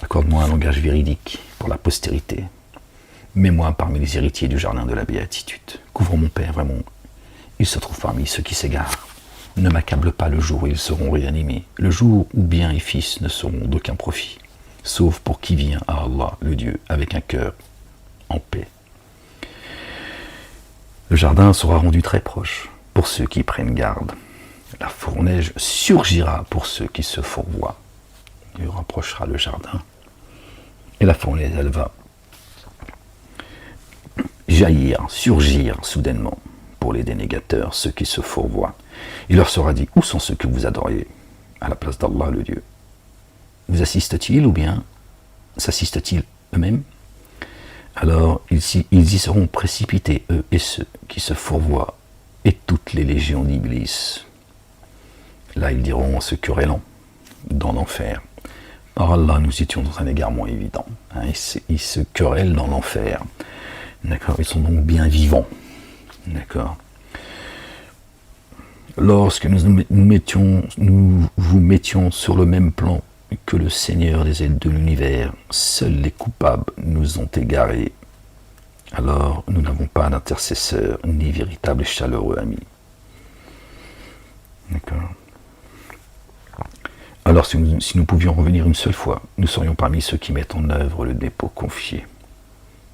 Accorde-moi un langage véridique pour la postérité. Mets-moi parmi les héritiers du jardin de la béatitude. Couvre mon père, vraiment. Il se trouve parmi ceux qui s'égarent. Ne m'accable pas le jour où ils seront réanimés, le jour où bien et fils ne seront d'aucun profit, sauf pour qui vient à Allah, le Dieu, avec un cœur en paix. Le jardin sera rendu très proche pour ceux qui prennent garde. La fournaise surgira pour ceux qui se fourvoient. Il rapprochera le jardin. Et la fournaise, elle va jaillir, surgir soudainement pour les dénégateurs, ceux qui se fourvoient. Il leur sera dit, où sont ceux que vous adoriez à la place d'Allah, le Dieu? Vous assistent-ils ou bien s'assistent-ils eux-mêmes? Alors ils y seront précipités, eux et ceux qui se fourvoient, et toutes les légions d'Iblis. Là ils diront en se querellant dans l'enfer. Par Allah, nous étions dans un égarement évident. Ils se querellent dans l'enfer. D'accord? Ils sont donc bien vivants. D'accord? Lorsque nous vous mettions sur le même plan que le Seigneur des aides de l'univers, seuls les coupables nous ont égarés. Alors nous n'avons pas d'intercesseur ni véritable et chaleureux ami. D'accord? Alors si nous pouvions revenir une seule fois, nous serions parmi ceux qui mettent en œuvre le dépôt confié.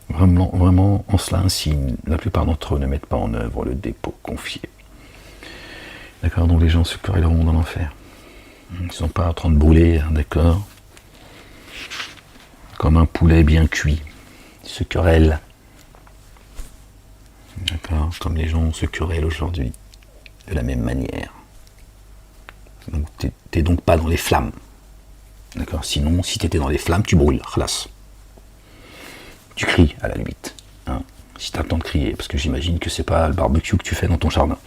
Vraiment, en cela un signe, la plupart d'entre eux ne mettent pas en œuvre le dépôt confié. D'accord, donc les gens se querelleront dans l'enfer. Ils ne sont pas en train de brûler, d'accord, comme un poulet bien cuit. Ils se querellent. D'accord, comme les gens se querellent aujourd'hui, de la même manière. Donc t'es donc pas dans les flammes. D'accord, sinon, si t'étais dans les flammes, tu brûles, khalas. Tu cries, à la limite. Hein, si t'as le temps de crier, parce que j'imagine que c'est pas le barbecue que tu fais dans ton jardin.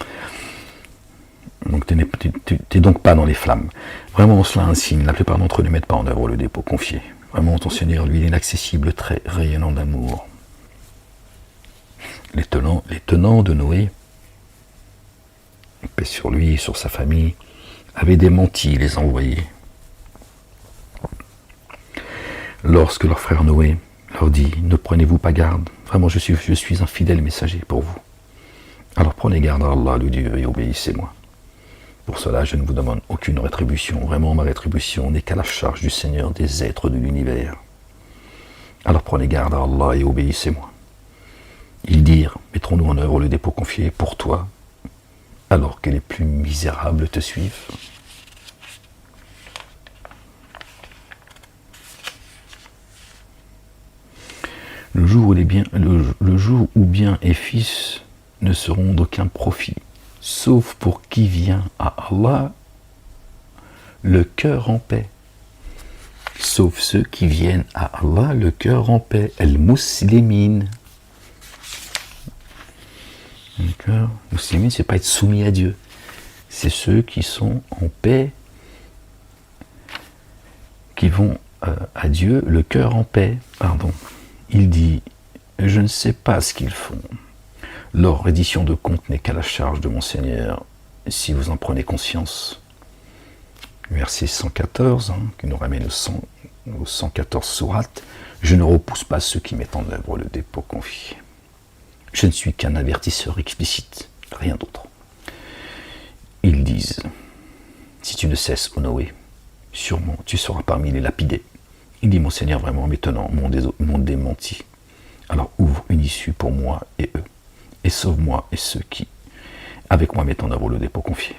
Donc t'es donc pas dans les flammes. Vraiment, cela un signe. La plupart d'entre eux ne mettent pas en œuvre le dépôt confié. Vraiment, ton Seigneur, lui, il est inaccessible, très rayonnant d'amour. Les tenants de Noé, paix sur lui et sur sa famille, avaient démenti les envoyés. Lorsque leur frère Noé leur dit, ne prenez-vous pas garde, vraiment je suis un fidèle messager pour vous. Alors prenez garde à Allah, le Dieu, et obéissez-moi. Pour cela, je ne vous demande aucune rétribution. Vraiment, ma rétribution n'est qu'à la charge du Seigneur des êtres de l'univers. Alors prenez garde à Allah et obéissez-moi. Ils dirent, mettrons-nous en œuvre le dépôt confié pour toi, alors que les plus misérables te suivent. Le jour où bien et fils ne seront d'aucun profit, sauf pour qui vient à Allah le cœur en paix. Sauf ceux qui viennent à Allah le cœur en paix. El-Muslimin. D'accord? Muslimin, c'est pas être soumis à Dieu. C'est ceux qui sont en paix, qui vont à Dieu le cœur en paix. Pardon. Il dit, je ne sais pas ce qu'ils font. Leur reddition de compte n'est qu'à la charge de mon Seigneur, si vous en prenez conscience. verset 114, qui nous ramène au 114 sourate. Je ne repousse pas ceux qui mettent en œuvre le dépôt confié. Je ne suis qu'un avertisseur explicite, rien d'autre. Ils disent, si tu ne cesses, ô Noé, sûrement tu seras parmi les lapidés. Il dit, mon Seigneur, vraiment m'étonnant, m'ont démenti. Alors ouvre une issue pour moi et eux, et sauve-moi et ceux qui, avec moi, mettent en œuvre le dépôt confié.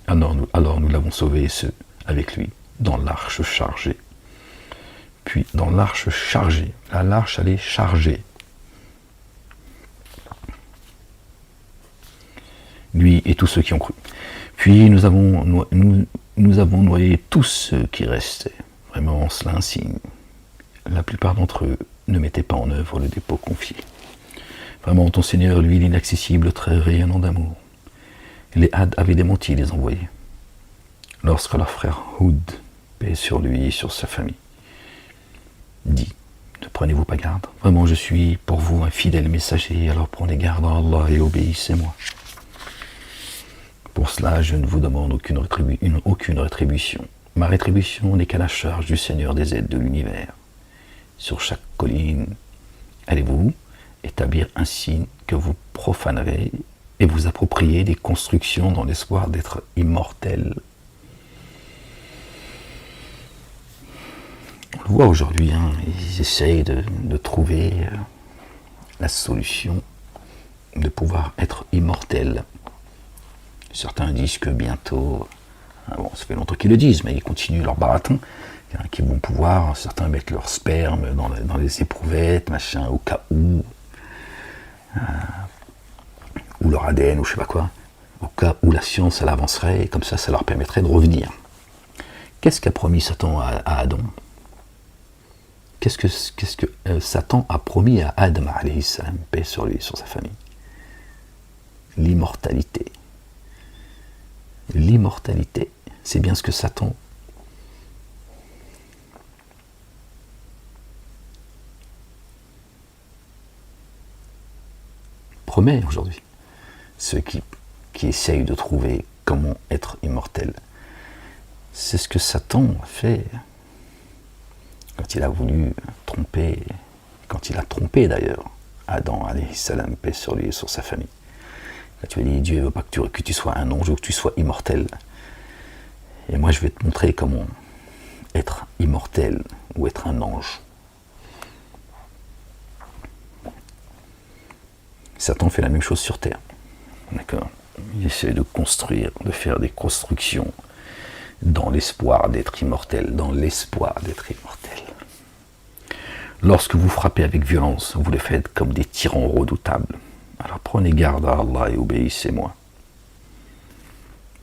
Alors nous l'avons sauvé et ceux avec lui, dans l'arche chargée. Puis dans l'arche chargée, l'arche elle est chargée. Lui et tous ceux qui ont cru. Puis nous avons noyé tous ceux qui restaient. Vraiment, cela insigne. La plupart d'entre eux ne mettaient pas en œuvre le dépôt confié. Vraiment, ton Seigneur, lui, l'inaccessible, très rayonnant d'amour. Les Had avaient démenti les envoyés. Lorsque leur frère Houd, paix sur lui et sur sa famille, dit, ne prenez-vous pas garde. Vraiment, je suis pour vous un fidèle messager, alors prenez garde à Allah et obéissez-moi. Pour cela, je ne vous demande aucune rétribution. Ma rétribution n'est qu'à la charge du Seigneur des aides de l'univers. Sur chaque colline, allez-vous établir un signe que vous profanerez et vous approprier des constructions dans l'espoir d'être immortel. On le voit aujourd'hui, ils essayent de trouver la solution de pouvoir être immortel. Certains disent que bientôt, bon, ça fait longtemps qu'ils le disent, mais ils continuent leur baratin, qu'ils vont pouvoir, certains mettre leur sperme dans les éprouvettes, machin, au cas où, ou leur ADN, ou je sais pas quoi, au cas où la science, elle avancerait, et comme ça leur permettrait de revenir. Qu'est-ce qu'a promis Satan à Adam ? Qu'est-ce que Satan a promis à Adam, alayhi salam, paix sur lui et sur sa famille ? L'immortalité. L'immortalité, c'est bien ce que Satan promet aujourd'hui. Ceux qui essayent de trouver comment être immortel. C'est ce que Satan a fait quand il a voulu tromper, quand il a trompé d'ailleurs Adam, alayhi salam, paix sur lui et sur sa famille. Là, tu as dit, Dieu ne veut pas que tu sois un ange ou que tu sois immortel. Et moi, je vais te montrer comment être immortel ou être un ange. Satan fait la même chose sur Terre. D'accord ? Il essaie de construire, de faire des constructions dans l'espoir d'être immortel, dans l'espoir d'être immortel. Lorsque vous frappez avec violence, vous le faites comme des tyrans redoutables. Alors prenez garde à Allah et obéissez-moi.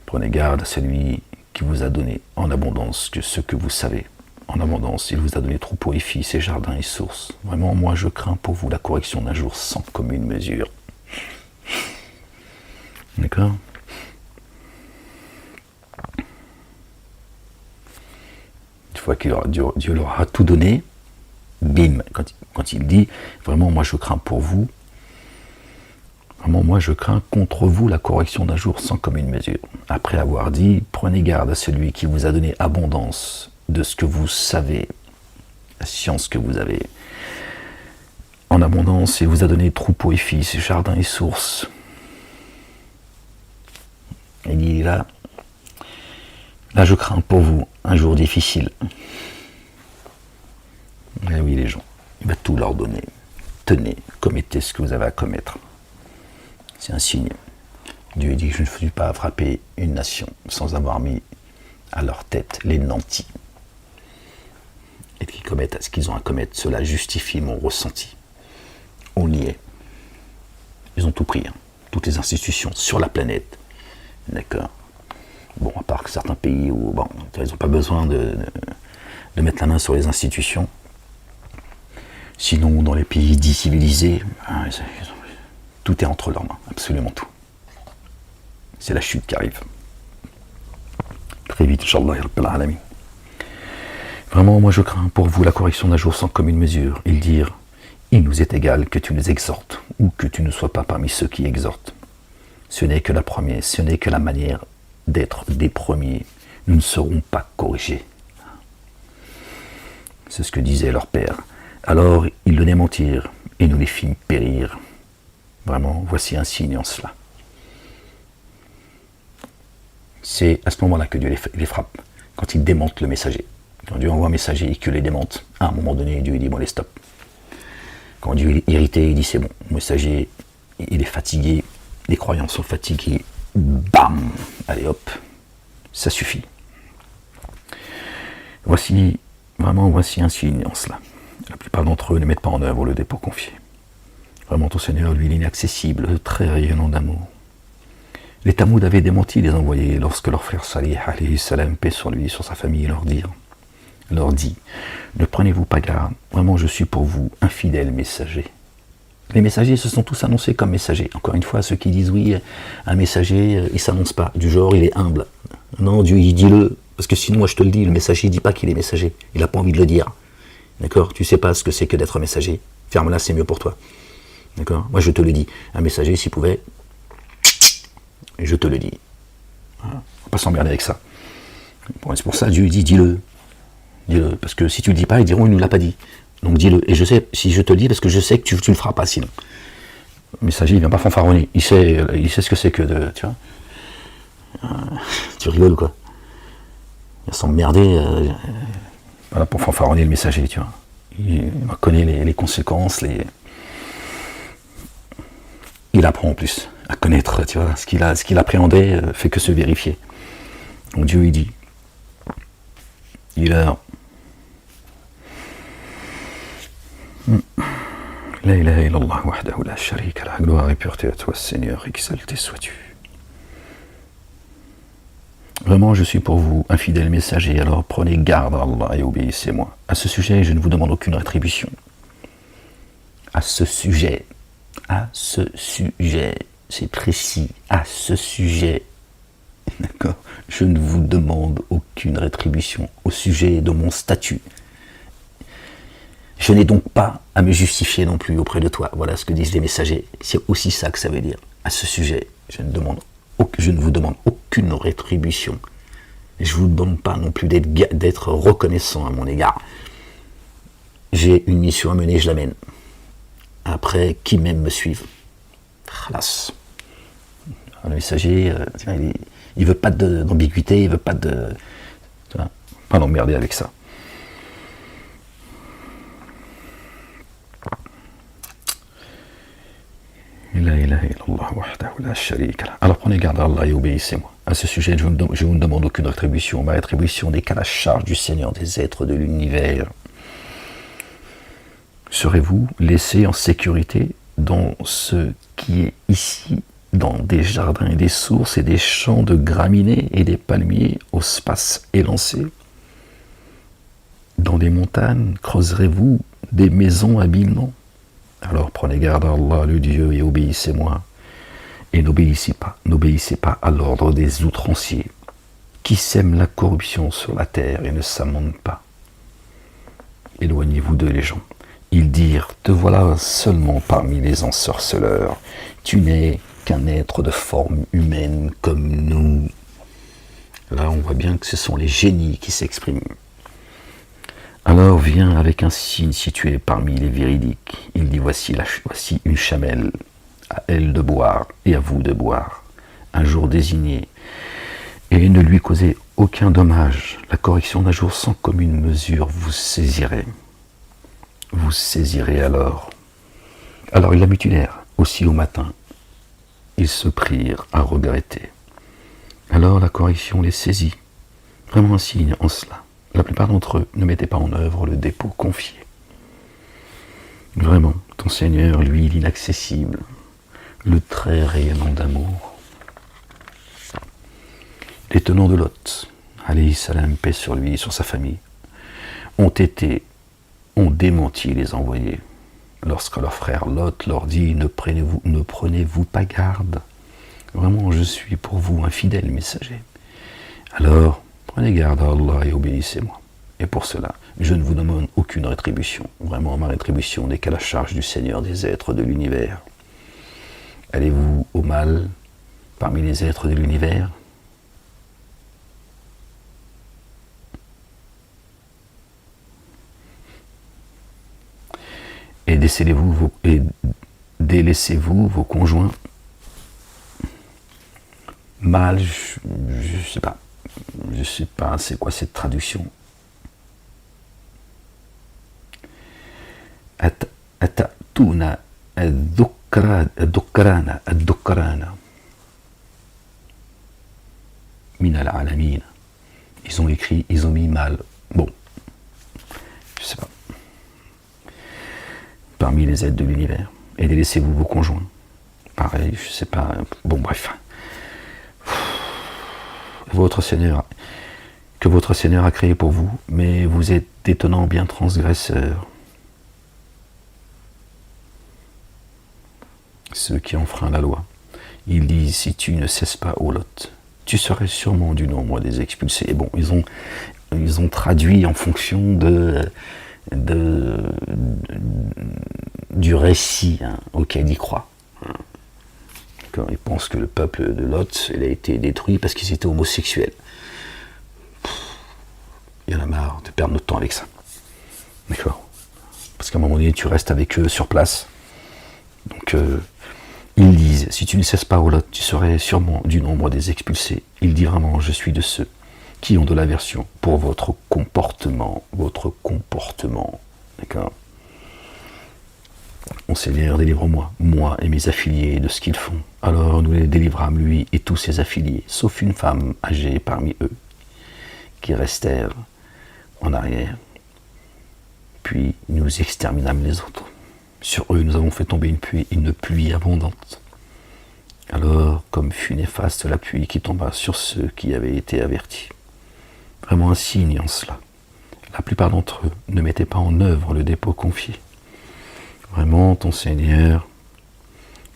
Prenez garde à celui qui vous a donné en abondance que ce que vous savez. En abondance, il vous a donné troupeaux et fils et jardins et sources. Vraiment, moi je crains pour vous la correction d'un jour sans commune mesure. D'accord ? Une fois que Dieu leur a tout donné, bim, quand il dit, vraiment moi je crains pour vous, vraiment moi je crains contre vous la correction d'un jour sans commune mesure. Après avoir dit, prenez garde à celui qui vous a donné abondance de ce que vous savez, la science que vous avez. En abondance, il vous a donné troupeaux et fils, jardins et sources. Il dit là je crains pour vous un jour difficile. Et oui les gens, il va tout leur donner. Tenez, commettez ce que vous avez à commettre. C'est un signe. Dieu dit que je ne suis pas à frapper une nation sans avoir mis à leur tête les nantis. Et qu'ils commettent ce qu'ils ont à commettre, cela justifie mon ressenti. On y est. Ils ont tout pris, toutes les institutions sur la planète. D'accord. Bon, à part que certains pays où ils n'ont pas besoin de mettre la main sur les institutions. Sinon, dans les pays dits civilisés, tout est entre leurs mains, absolument tout. C'est la chute qui arrive. Très vite, Inch'Allah, Rabbil Alamin. Vraiment, moi je crains pour vous la correction d'un jour sans commune mesure. Ils dirent, il nous est égal que tu nous exhortes, ou que tu ne sois pas parmi ceux qui exhortent. Ce n'est que la manière d'être des premiers, nous ne serons pas corrigés. C'est ce que disait leur père. Alors ils le démentirent et nous les fîmes périr. Vraiment, voici un signe en cela. C'est à ce moment-là que Dieu les frappe, quand il démente le messager. Quand Dieu envoie un messager et qu'il les démente, à un moment donné, Dieu dit bon, allez, stop. Quand Dieu est irrité, il dit c'est bon, le messager, il est fatigué, les croyants sont fatigués, bam, allez hop, ça suffit. Voici un signe en cela. La plupart d'entre eux ne mettent pas en œuvre le dépôt confié. Vraiment, ton Seigneur, lui, il est inaccessible, très rayonnant d'amour. Les Tamouds avaient démenti les envoyés lorsque leur frère Salih, alayhi salam, paix sur lui, sur sa famille, leur dit, ne prenez-vous pas garde, vraiment je suis pour vous un fidèle messager. Les messagers se sont tous annoncés comme messagers. Encore une fois, ceux qui disent oui, un messager, il ne s'annonce pas, du genre il est humble. Non, Dieu, il dit-le, parce que sinon moi je te le dis, le messager ne dit pas qu'il est messager, il n'a pas envie de le dire. D'accord? Tu ne sais pas ce que c'est que d'être messager, ferme-la, c'est mieux pour toi. D'accord? Moi je te le dis, un messager s'il pouvait, je te le dis. On ne va pas s'emmerder avec ça. Bon, c'est pour ça Dieu dit dis-le. Dis-le. Parce que si tu ne le dis pas, ils diront il ne nous l'a pas dit. Donc dis-le. Et je sais, si je te le dis, parce que je sais que tu ne le feras pas sinon. Le messager, il ne vient pas fanfaronner. Il sait ce que c'est que de. Tu vois. Tu rigoles quoi. Il va s'emmerder. Voilà, pour fanfaronner le messager, tu vois. Il connaît les conséquences, il apprend en plus à connaître, tu vois, ce qu'il appréhendait fait que se vérifier. Donc Dieu il dit, La ilaha illallah wahdahu la sharika lah, gloire et pureté à toi Seigneur, exalté sois-tu. Vraiment je suis pour vous un fidèle messager, alors prenez garde à Allah et obéissez-moi. À ce sujet je ne vous demande aucune rétribution. À ce sujet, c'est précis, à ce sujet, d'accord, je ne vous demande aucune rétribution au sujet de mon statut. Je n'ai donc pas à me justifier non plus auprès de toi. Voilà ce que disent les messagers. C'est aussi ça que ça veut dire. À ce sujet, je ne vous demande aucune rétribution. Je ne vous demande pas non plus d'être reconnaissant à mon égard. J'ai une mission à mener, je la mène. Après, qui m'aime me suive. Khalas. Le messager, il ne veut pas d'ambiguïté, il ne veut pas de... Pas l'emmerder avec ça. Alors prenez garde à Allah et obéissez-moi. À ce sujet, je ne vous demande aucune rétribution. Ma rétribution n'est qu'à la charge du Seigneur des êtres de l'univers. Serez-vous laissés en sécurité dans ce qui est ici, dans des jardins et des sources et des champs de graminées et des palmiers au space élancé? Dans des montagnes creuserez-vous des maisons habilement? Alors prenez garde à Allah, le Dieu, et obéissez-moi. Et n'obéissez pas à l'ordre des outranciers, qui sèment la corruption sur la terre et ne s'amendent pas. Éloignez-vous d'eux les gens. Ils dirent, te voilà seulement parmi les ensorceleurs. Tu n'es qu'un être de forme humaine comme nous. Là, on voit bien que ce sont les génies qui s'expriment. Alors viens avec un signe situé parmi les véridiques. Il dit, voici une chamelle, à elle de boire et à vous de boire, un jour désigné, et ne lui causez aucun dommage. La correction d'un jour sans commune mesure vous saisirait. Vous saisirez alors. Alors ils la mutilèrent, aussi au matin. Ils se prirent à regretter. Alors la correction les saisit. Vraiment un signe en cela. La plupart d'entre eux ne mettaient pas en œuvre le dépôt confié. Vraiment, ton Seigneur, lui, l'inaccessible, le très rayonnant d'amour. Les tenants de Lot, alayhi salam, paix sur lui et sur sa famille, ont démenti les envoyés. Lorsque leur frère Lot leur dit, ne prenez-vous pas garde. Vraiment, je suis pour vous un fidèle messager. Alors, prenez garde à Allah et obéissez-moi. Et pour cela, je ne vous demande aucune rétribution. Vraiment, ma rétribution n'est qu'à la charge du Seigneur des êtres de l'univers. Allez-vous au mal parmi les êtres de l'univers? et délaissez-vous vos conjoints. Mal, je sais pas, c'est quoi cette traduction? Atatuna ad-dukrana min al-alamin. Ils ont mis mal. Bon, je sais pas. Parmi les aides de l'univers. Et délaissez-vous vos conjoints. Pareil, je sais pas. Bon, bref. Que votre Seigneur a créé pour vous, mais vous êtes d'étonnants bien transgresseurs. Ceux qui enfreignent la loi. Il dit, si tu ne cesses pas, ô Lot, tu serais sûrement du nombre des expulsés. Et bon, ils ont traduit en fonction du récit auquel ils croient. Quand ils pensent que le peuple de Lot, il a été détruit parce qu'ils étaient homosexuels. Il y en a marre de perdre notre temps avec ça. D'accord? Parce qu'à un moment donné, tu restes avec eux sur place. Donc, ils disent, si tu ne cesses pas, ô Lot, tu serais sûrement du nombre des expulsés. Il dit vraiment, je suis de ceux qui ont de l'aversion pour votre comportement. D'accord? Mon Seigneur, délivre-moi, moi et mes affiliés, de ce qu'ils font. Alors nous les délivrâmes, lui et tous ses affiliés, sauf une femme âgée parmi eux, qui restèrent en arrière. Puis nous exterminâmes les autres. Sur eux, nous avons fait tomber une pluie abondante. Alors, comme fut néfaste la pluie qui tomba sur ceux qui avaient été avertis. Vraiment un signe en cela. La plupart d'entre eux ne mettaient pas en œuvre le dépôt confié. Vraiment, ton Seigneur,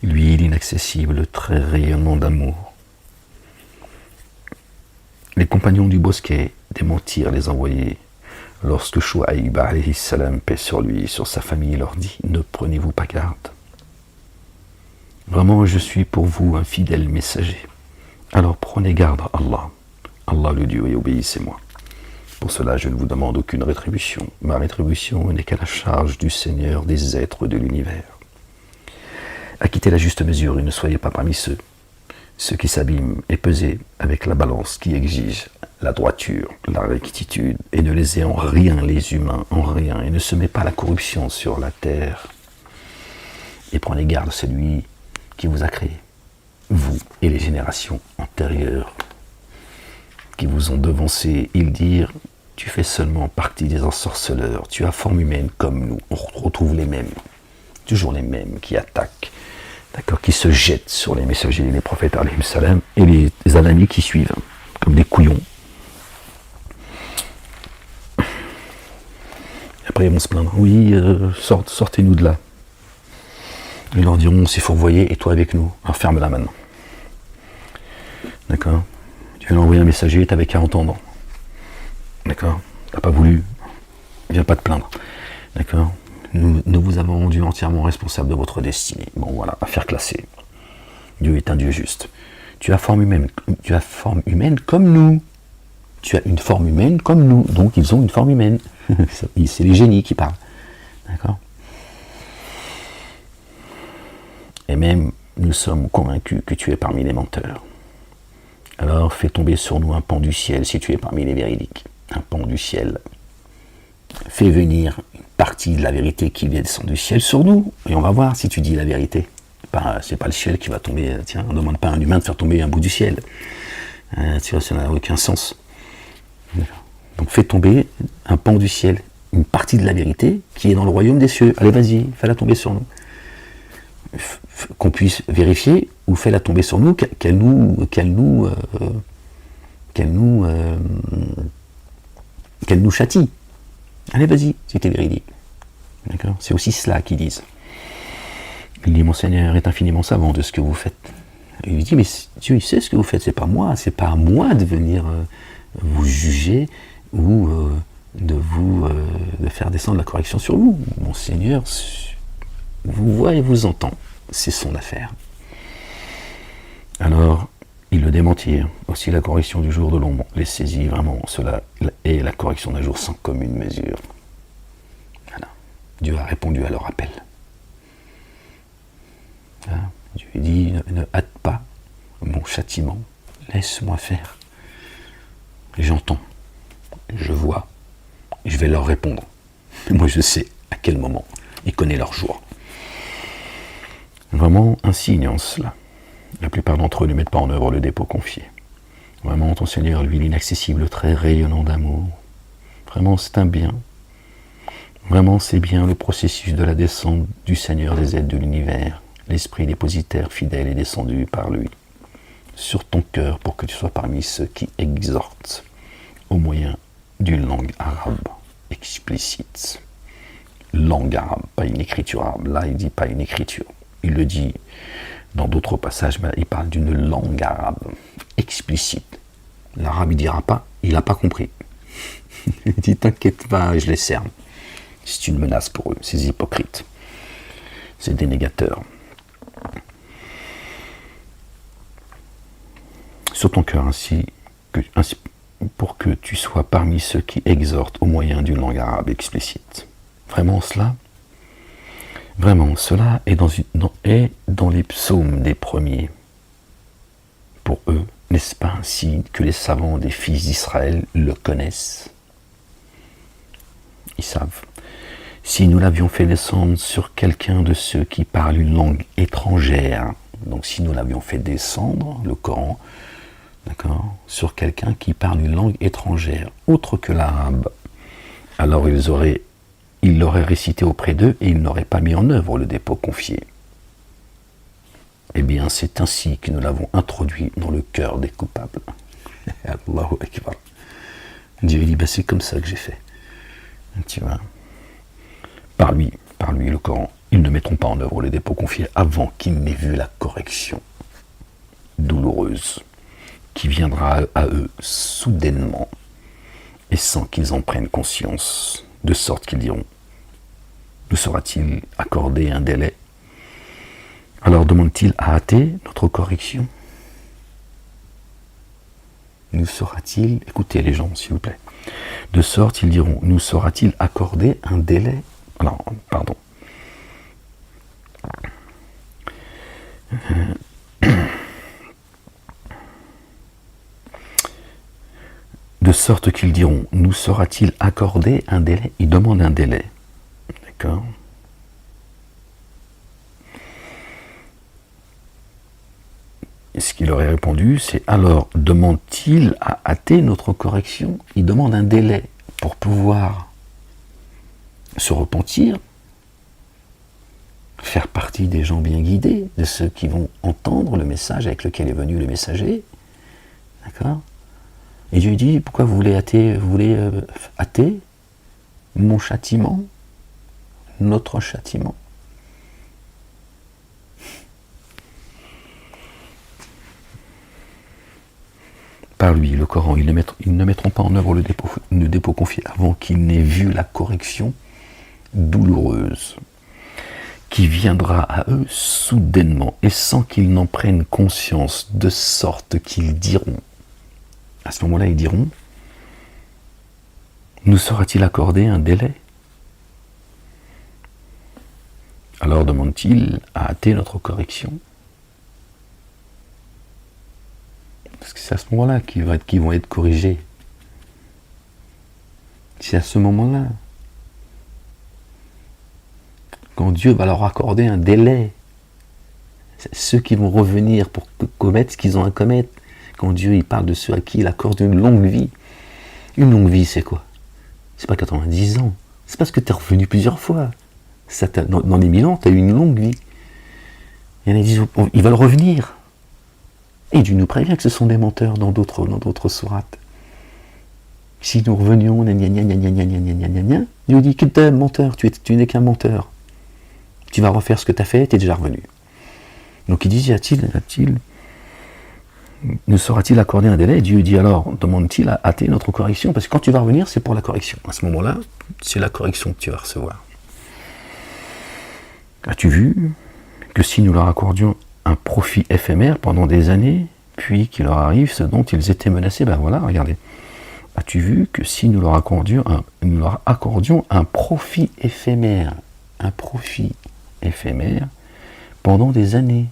lui, l'inaccessible, très rayonnant d'amour. Les compagnons du bosquet démentirent les envoyés. Lorsque Chouaïb, alayhi salam, paix sur lui et sur sa famille, leur dit, ne prenez-vous pas garde. Vraiment, je suis pour vous un fidèle messager. Alors prenez garde à Allah. Allah le Dieu, et obéissez-moi. Pour cela, je ne vous demande aucune rétribution. Ma rétribution n'est qu'à la charge du Seigneur des êtres de l'univers. Acquittez la juste mesure et ne soyez pas parmi ceux qui s'abîment et pesez avec la balance qui exige la droiture, la rectitude, et ne lésez en rien les humains, en rien, et ne semez pas la corruption sur la terre. Et prenez garde à celui qui vous a créé, vous et les générations antérieures qui vous ont devancé. Ils dirent, tu fais seulement partie des ensorceleurs, tu as forme humaine comme nous. On retrouve les mêmes, toujours les mêmes qui attaquent, d'accord, qui se jettent sur les messagers, les prophètes alayhim salam, et les annamis qui suivent, comme des couillons. Après ils vont se plaindre, oui, sortez-nous de là. Ils leur diront, c'est fourvoyé, et toi avec nous, alors ferme-la maintenant. D'accord? Tu viens d'envoyer un messager, t'avais 40 ans. D'accord? T'as pas voulu, viens pas te plaindre. D'accord? Nous vous avons rendu entièrement responsable de votre destinée. Bon voilà, affaire classée. Dieu est un Dieu juste. Tu as forme humaine comme nous. Tu as une forme humaine comme nous. Donc ils ont une forme humaine. C'est les génies qui parlent. D'accord? Et même, nous sommes convaincus que tu es parmi les menteurs. Alors fais tomber sur nous un pan du ciel si tu es parmi les véridiques. Un pan du ciel. Fais venir une partie de la vérité qui vient descendre du ciel sur nous. Et on va voir si tu dis la vérité. C'est pas le ciel qui va tomber. Tiens, on ne demande pas à un humain de faire tomber un bout du ciel. Tu vois, ça n'a aucun sens. Donc fais tomber un pan du ciel. Une partie de la vérité qui est dans le royaume des cieux. Allez, vas-y, fais-la tomber sur nous. Qu'on puisse vérifier, ou fais-la tomber sur nous, qu'elle nous châtie. Allez, vas-y, c'était véridique. D'accord? C'est aussi cela qu'ils disent. Il dit, mon Seigneur est infiniment savant de ce que vous faites. Et il lui dit, mais Dieu, il sait ce que vous faites, c'est pas à moi de venir vous juger ou de faire descendre la correction sur vous. Mon Seigneur vous voit et vous entend. C'est son affaire. Alors, ils le démentirent. Aussi la correction du jour de l'ombre les saisit vraiment. Cela est la correction d'un jour sans commune mesure. Voilà. Dieu a répondu à leur appel. Hein, Dieu dit, ne hâte pas mon châtiment, laisse-moi faire. Et j'entends, je vois, je vais leur répondre. Mais moi je sais à quel moment, il connaît leur jour. Vraiment un signe en cela. La plupart d'entre eux ne mettent pas en œuvre le dépôt confié. Vraiment, ton Seigneur, lui, l'inaccessible, très rayonnant d'amour. Vraiment, c'est un bien. Vraiment, c'est bien le processus de la descente du Seigneur des aides de l'univers. L'Esprit dépositaire fidèle est descendu par lui sur ton cœur pour que tu sois parmi ceux qui exhortent au moyen d'une langue arabe explicite. Langue arabe, pas une écriture arabe. Là, il ne dit pas une écriture. Il le dit dans d'autres passages, mais il parle d'une langue arabe explicite. L'arabe, il dira pas, il n'a pas compris. Il dit, t'inquiète pas, je les cerne. C'est une menace pour eux, ces hypocrites. Ces dénégateurs. Sur ton cœur ainsi, pour que tu sois parmi ceux qui exhortent au moyen d'une langue arabe explicite. Vraiment cela est dans les psaumes des premiers. Pour eux, n'est-ce pas ainsi que les savants des fils d'Israël le connaissent? Ils savent. Si nous l'avions fait descendre sur quelqu'un de ceux qui parlent une langue étrangère, donc si nous l'avions fait descendre, le Coran, d'accord, sur quelqu'un qui parle une langue étrangère, autre que l'arabe, alors il l'aurait récité auprès d'eux et ils n'auraient pas mis en œuvre le dépôt confié. Eh bien, c'est ainsi que nous l'avons introduit dans le cœur des coupables. Allahu Akbar. Dieu dit, c'est comme ça que j'ai fait. Tu vois. Par lui, le Coran, ils ne mettront pas en œuvre le dépôt confié avant qu'ils n'aient vu la correction douloureuse qui viendra à eux soudainement et sans qu'ils en prennent conscience, de sorte qu'ils diront, nous sera-t-il accordé un délai? Alors demande-t-il à hâter notre correction? Nous sera-t-il, écoutez les gens s'il vous plaît, de sorte ils diront, nous sera-t-il accordé un délai? Alors, pardon. De sorte qu'ils diront, nous sera-t-il accordé un délai? Ils demandent un délai. D'accord? Et ce qu'il aurait répondu, c'est alors demande-t-il à hâter notre correction? Il demande un délai pour pouvoir se repentir, faire partie des gens bien guidés, de ceux qui vont entendre le message avec lequel est venu le messager. D'accord? Et Dieu dit, pourquoi vous voulez hâter mon châtiment, notre châtiment? Par lui, le Coran, ils ne mettront pas en œuvre le dépôt confié avant qu'ils n'aient vu la correction douloureuse qui viendra à eux soudainement et sans qu'ils n'en prennent conscience, de sorte qu'ils diront, à ce moment-là ils diront, nous sera-t-il accordé un délai? Alors demande-t-il à hâter notre correction? Parce que c'est à ce moment-là qu'ils vont être corrigés. C'est à ce moment-là. Quand Dieu va leur accorder un délai. Ceux qui vont revenir pour commettre ce qu'ils ont à commettre. Quand Dieu il parle de ceux à qui il accorde une longue vie. Une longue vie, c'est quoi? C'est pas 90 ans. C'est parce que tu es revenu plusieurs fois. Dans les 1000 ans, tu as eu une longue vie. Il y en a qui disent, ils veulent revenir. Et Dieu nous prévient que ce sont des menteurs dans d'autres sourates. Si nous revenions, Dieu dit que tu es un menteur, tu n'es qu'un menteur. Tu vas refaire ce que tu as fait, tu es déjà revenu. Donc il dit, ne sera-t-il accordé un délai? Dieu dit alors, demande-t-il à hâter notre correction? Parce que quand tu vas revenir, c'est pour la correction. À ce moment-là, c'est la correction que tu vas recevoir. As-tu vu que si nous leur accordions un profit éphémère pendant des années, puis qu'il leur arrive ce dont ils étaient menacés, ben voilà, regardez. As-tu vu que si nous leur accordions un profit éphémère, un profit éphémère pendant des années.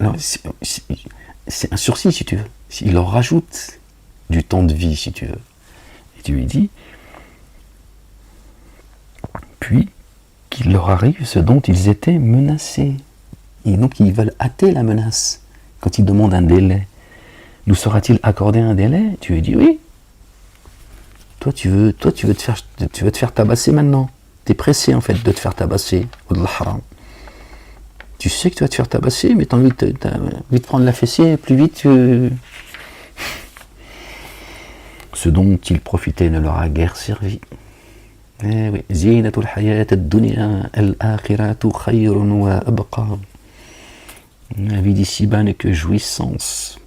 Alors, c'est un sursis, si tu veux. Il leur rajoute du temps de vie, si tu veux. Et tu lui dis, puis qu'il leur arrive ce dont ils étaient menacés. Et donc ils veulent hâter la menace. Quand ils demandent un délai, nous sera-t-il accordé un délai? Tu lui dis oui. Toi tu veux te faire tabasser maintenant. Tu es pressé en fait de te faire tabasser. Tu sais que tu vas te faire tabasser, mais tu as envie de prendre la fessée plus vite. Ce dont ils profitaient ne leur a guère servi. Eh oui. Zinatul hayat ad-dunya al-akhiratu khayrun wa abqa. La vie d'ici-bas n'est que jouissance,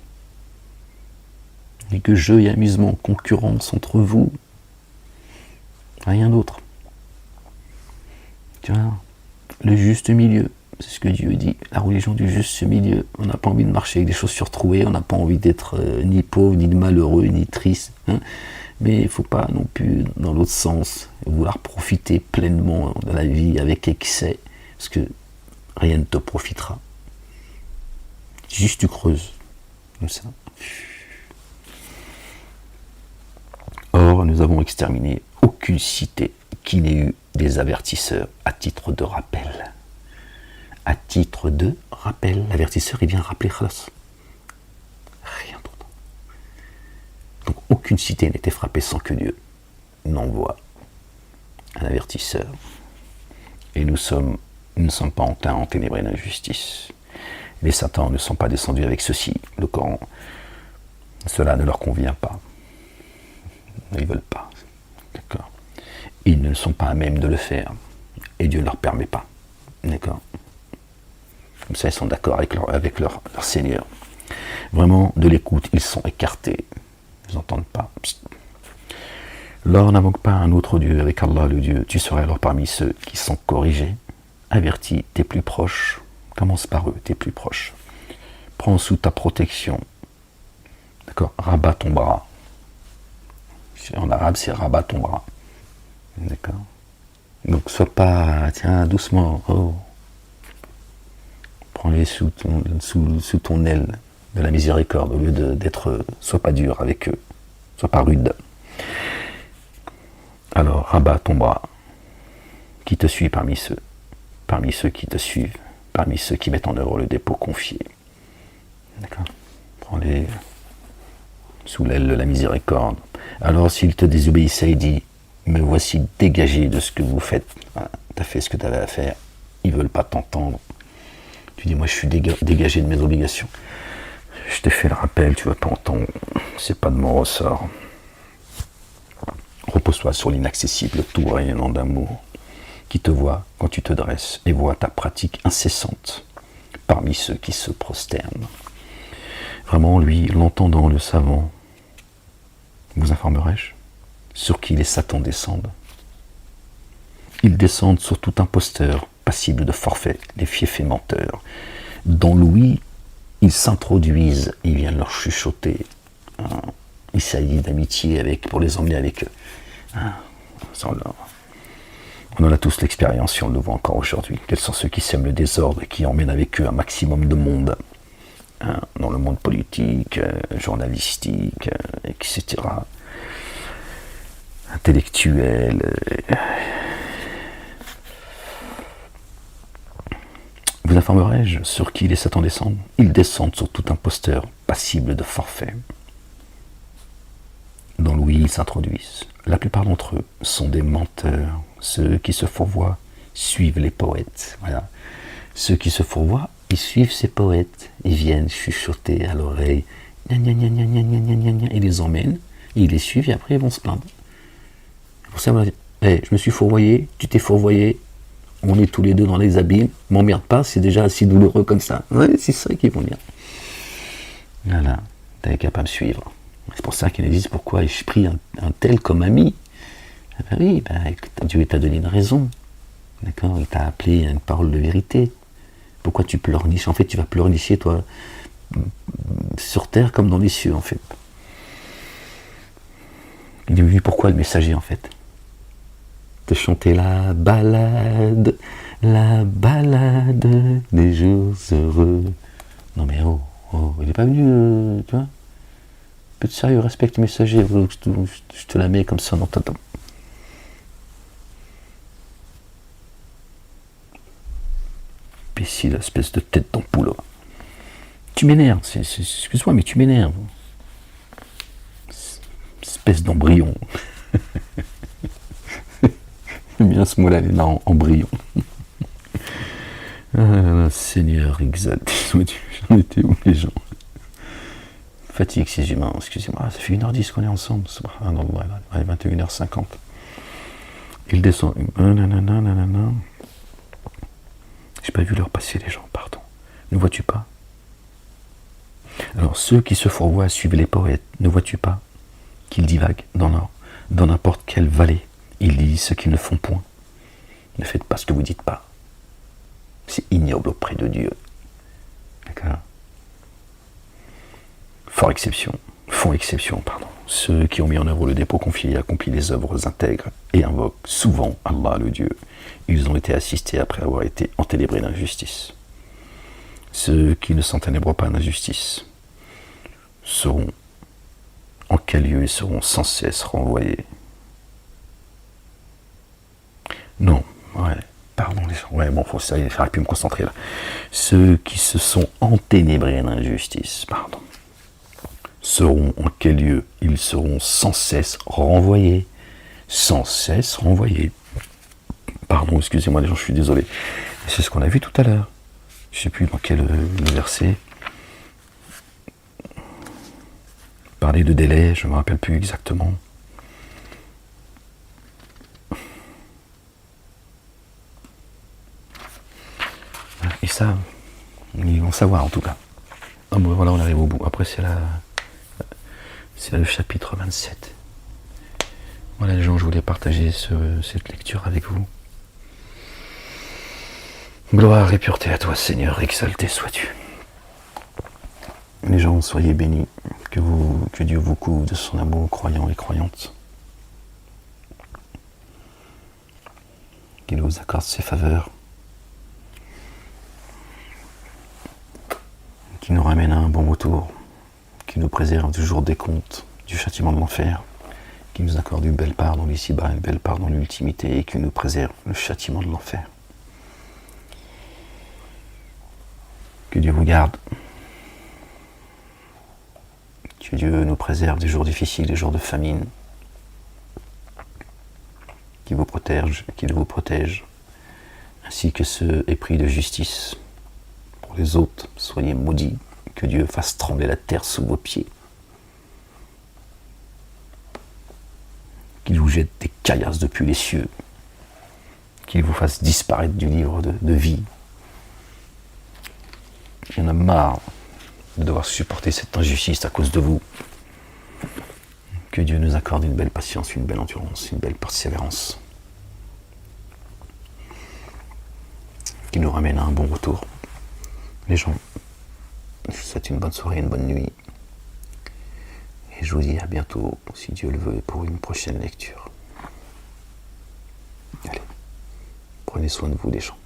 n'est que jeu et amusement, concurrence entre vous, rien d'autre. Tu vois, le juste milieu, c'est ce que Dieu dit, la religion du juste milieu. On n'a pas envie de marcher avec des chaussures trouées, on n'a pas envie d'être ni pauvre, ni malheureux, ni triste. Mais il ne faut pas non plus, dans l'autre sens, vouloir profiter pleinement de la vie avec excès, parce que rien ne te profitera. Juste tu creuses, comme ça. Or, nous avons exterminé aucune cité qui n'ait eu des avertisseurs à titre de rappel. À titre de rappel, l'avertisseur, il vient rappeler khalas. Rien d'autre. Donc, aucune cité n'était frappée sans que Dieu n'envoie un avertisseur. Et nous ne sommes pas enténébrés d'injustice. Les satans ne sont pas descendus avec ceci, le Coran. Cela ne leur convient pas. Ils ne veulent pas. D'accord. Ils ne sont pas à même de le faire. Et Dieu ne leur permet pas. D'accord. Comme ça, ils sont d'accord avec leur Seigneur. Vraiment, de l'écoute, ils sont écartés. Ils n'entendent pas. Psst. Lors n'invoque pas un autre Dieu avec Allah le Dieu. Tu seras alors parmi ceux qui sont corrigés, avertis, tes plus proches. Commence par eux, tes plus proches. Prends sous ta protection. D'accord. Rabat ton bras. En arabe, c'est rabat ton bras. D'accord. Donc, sois pas, tiens, doucement. Oh. Prends-les sous ton aile de la miséricorde, au lieu d'être, sois pas dur avec eux. Sois pas rude. Alors, rabat ton bras. Qui te suit parmi ceux qui te suivent. Parmi ceux qui mettent en œuvre le dépôt confié. D'accord. Prends-les sous l'aile de la miséricorde. Alors s'ils te désobéissaient, dis, me voici dégagé de ce que vous faites. Voilà, tu as fait ce que tu avais à faire. Ils ne veulent pas t'entendre. Tu dis, moi je suis dégagé de mes obligations. Je t'ai fait le rappel, tu ne veux pas entendre. C'est pas de mon ressort. Repose-toi sur l'inaccessible, tout rayonnant d'amour, qui te voit quand tu te dresses et voit ta pratique incessante parmi ceux qui se prosternent. Vraiment, lui, l'entendant, le savant, vous informerai-je, sur qui les satans descendent. Ils descendent sur tout imposteur, passible de forfait, les fiefs et menteurs. Dans l'ouïe, ils s'introduisent, ils viennent leur chuchoter. Il s'agit d'amitié pour les emmener avec eux. On en a tous l'expérience, si on le voit encore aujourd'hui. Quels sont ceux qui sèment le désordre et qui emmènent avec eux un maximum de monde, dans le monde politique, journalistique, etc. Intellectuel. Vous informerai-je sur qui les satans descendent? Ils descendent sur tout imposteur, passible de forfait. Dans l'ouïe, ils s'introduisent. La plupart d'entre eux sont des menteurs. Ceux qui se fourvoient suivent les poètes. Voilà. Ceux qui se fourvoient, ils suivent ces poètes. Ils viennent chuchoter à l'oreille. Ils les emmènent, ils les suivent et après ils vont se plaindre. Pour ça, on va dire, hey, je me suis fourvoyé, tu t'es fourvoyé, on est tous les deux dans les abîmes, m'emmerde pas, c'est déjà assez douloureux comme ça. Ouais, c'est ça qu'ils vont dire. Voilà, t'as qu'à pas me suivre. C'est pour ça qu'ils nous disent pourquoi ai-je pris un tel comme ami. Ben oui, Dieu t'a donné une raison. D'accord, il t'a appelé à une parole de vérité. Pourquoi tu pleurniches? En fait, tu vas pleurnicher, toi, sur terre comme dans les cieux, en fait. Il dit, pourquoi le messager, en fait? te chanter la balade des jours heureux. Non mais oh, il est pas venu, tu vois. Un peu de sérieux, respecte le messager, je te la mets comme ça dans ta tête. Imbécile, espèce de tête d'ampoule. Tu m'énerves, excuse-moi, mais tu m'énerves. Espèce d'embryon. J'aime bien ce mot-là, les marrants, embryon. Ah, Seigneur exalté, j'en étais où les gens? Fatigue ces humains, excusez-moi, ça fait 1h10 qu'on est ensemble, subhanallah, 21h50. Il descend. J'ai pas vu leur passer les gens, pardon. Ne vois-tu pas? Alors ceux qui se fourvoient à suivre les poètes, ne vois-tu pas qu'ils divaguent dans n'importe quelle vallée? Ils disent ce qu'ils ne font point. Ne faites pas ce que vous dites pas. C'est ignoble auprès de Dieu. D'accord? Font exception, ceux qui ont mis en œuvre le dépôt confié et accompli les œuvres intègres et invoquent souvent Allah le Dieu. Ils ont été assistés après avoir été enténébrés d'injustice. Ceux qui ne s'enténébrent pas d'injustice seront en quel lieu ils seront sans cesse renvoyés. Non, ouais, pardon les gens, ouais, bon, j'aurais pu me concentrer là. Ceux qui se sont enténébrés d'injustice, pardon, seront en quel lieu ils seront sans cesse renvoyés. Sans cesse renvoyés. Pardon, excusez-moi les gens, je suis désolé. C'est ce qu'on a vu tout à l'heure. Je ne sais plus dans quel verset. Parler de délai, je ne me rappelle plus exactement. Ils savent. Ils vont savoir en tout cas. Ah bon, voilà, on arrive au bout. Après c'est le chapitre 27. Voilà les gens, je voulais partager cette lecture avec vous. Gloire et pureté à toi Seigneur, exalté sois-tu. Les gens, soyez bénis, que Dieu vous couvre de son amour, croyants et croyantes. Qu'il vous accorde ses faveurs. Qu'il nous ramène à un bon retour. Qu'il nous préserve du jour des comptes, du châtiment de l'enfer. Qu'il nous accorde une belle part dans l'ici-bas, une belle part dans l'ultimité, et qu'il nous préserve le châtiment de l'enfer. Que Dieu vous garde. Que Dieu nous préserve des jours difficiles, des jours de famine. Qu'il vous protège, ainsi que ceux épris de justice. Pour les autres, soyez maudits. Que Dieu fasse trembler la terre sous vos pieds. Qu'il vous jette des caillasses depuis les cieux. Qu'il vous fasse disparaître du livre de vie. Il y en a marre de devoir supporter cette injustice à cause de vous. Que Dieu nous accorde une belle patience, une belle endurance, une belle persévérance. Qu'il nous ramène à un bon retour. Les gens, je vous souhaite une bonne soirée, une bonne nuit. Et je vous dis à bientôt, si Dieu le veut, pour une prochaine lecture. Allez, prenez soin de vous les gens.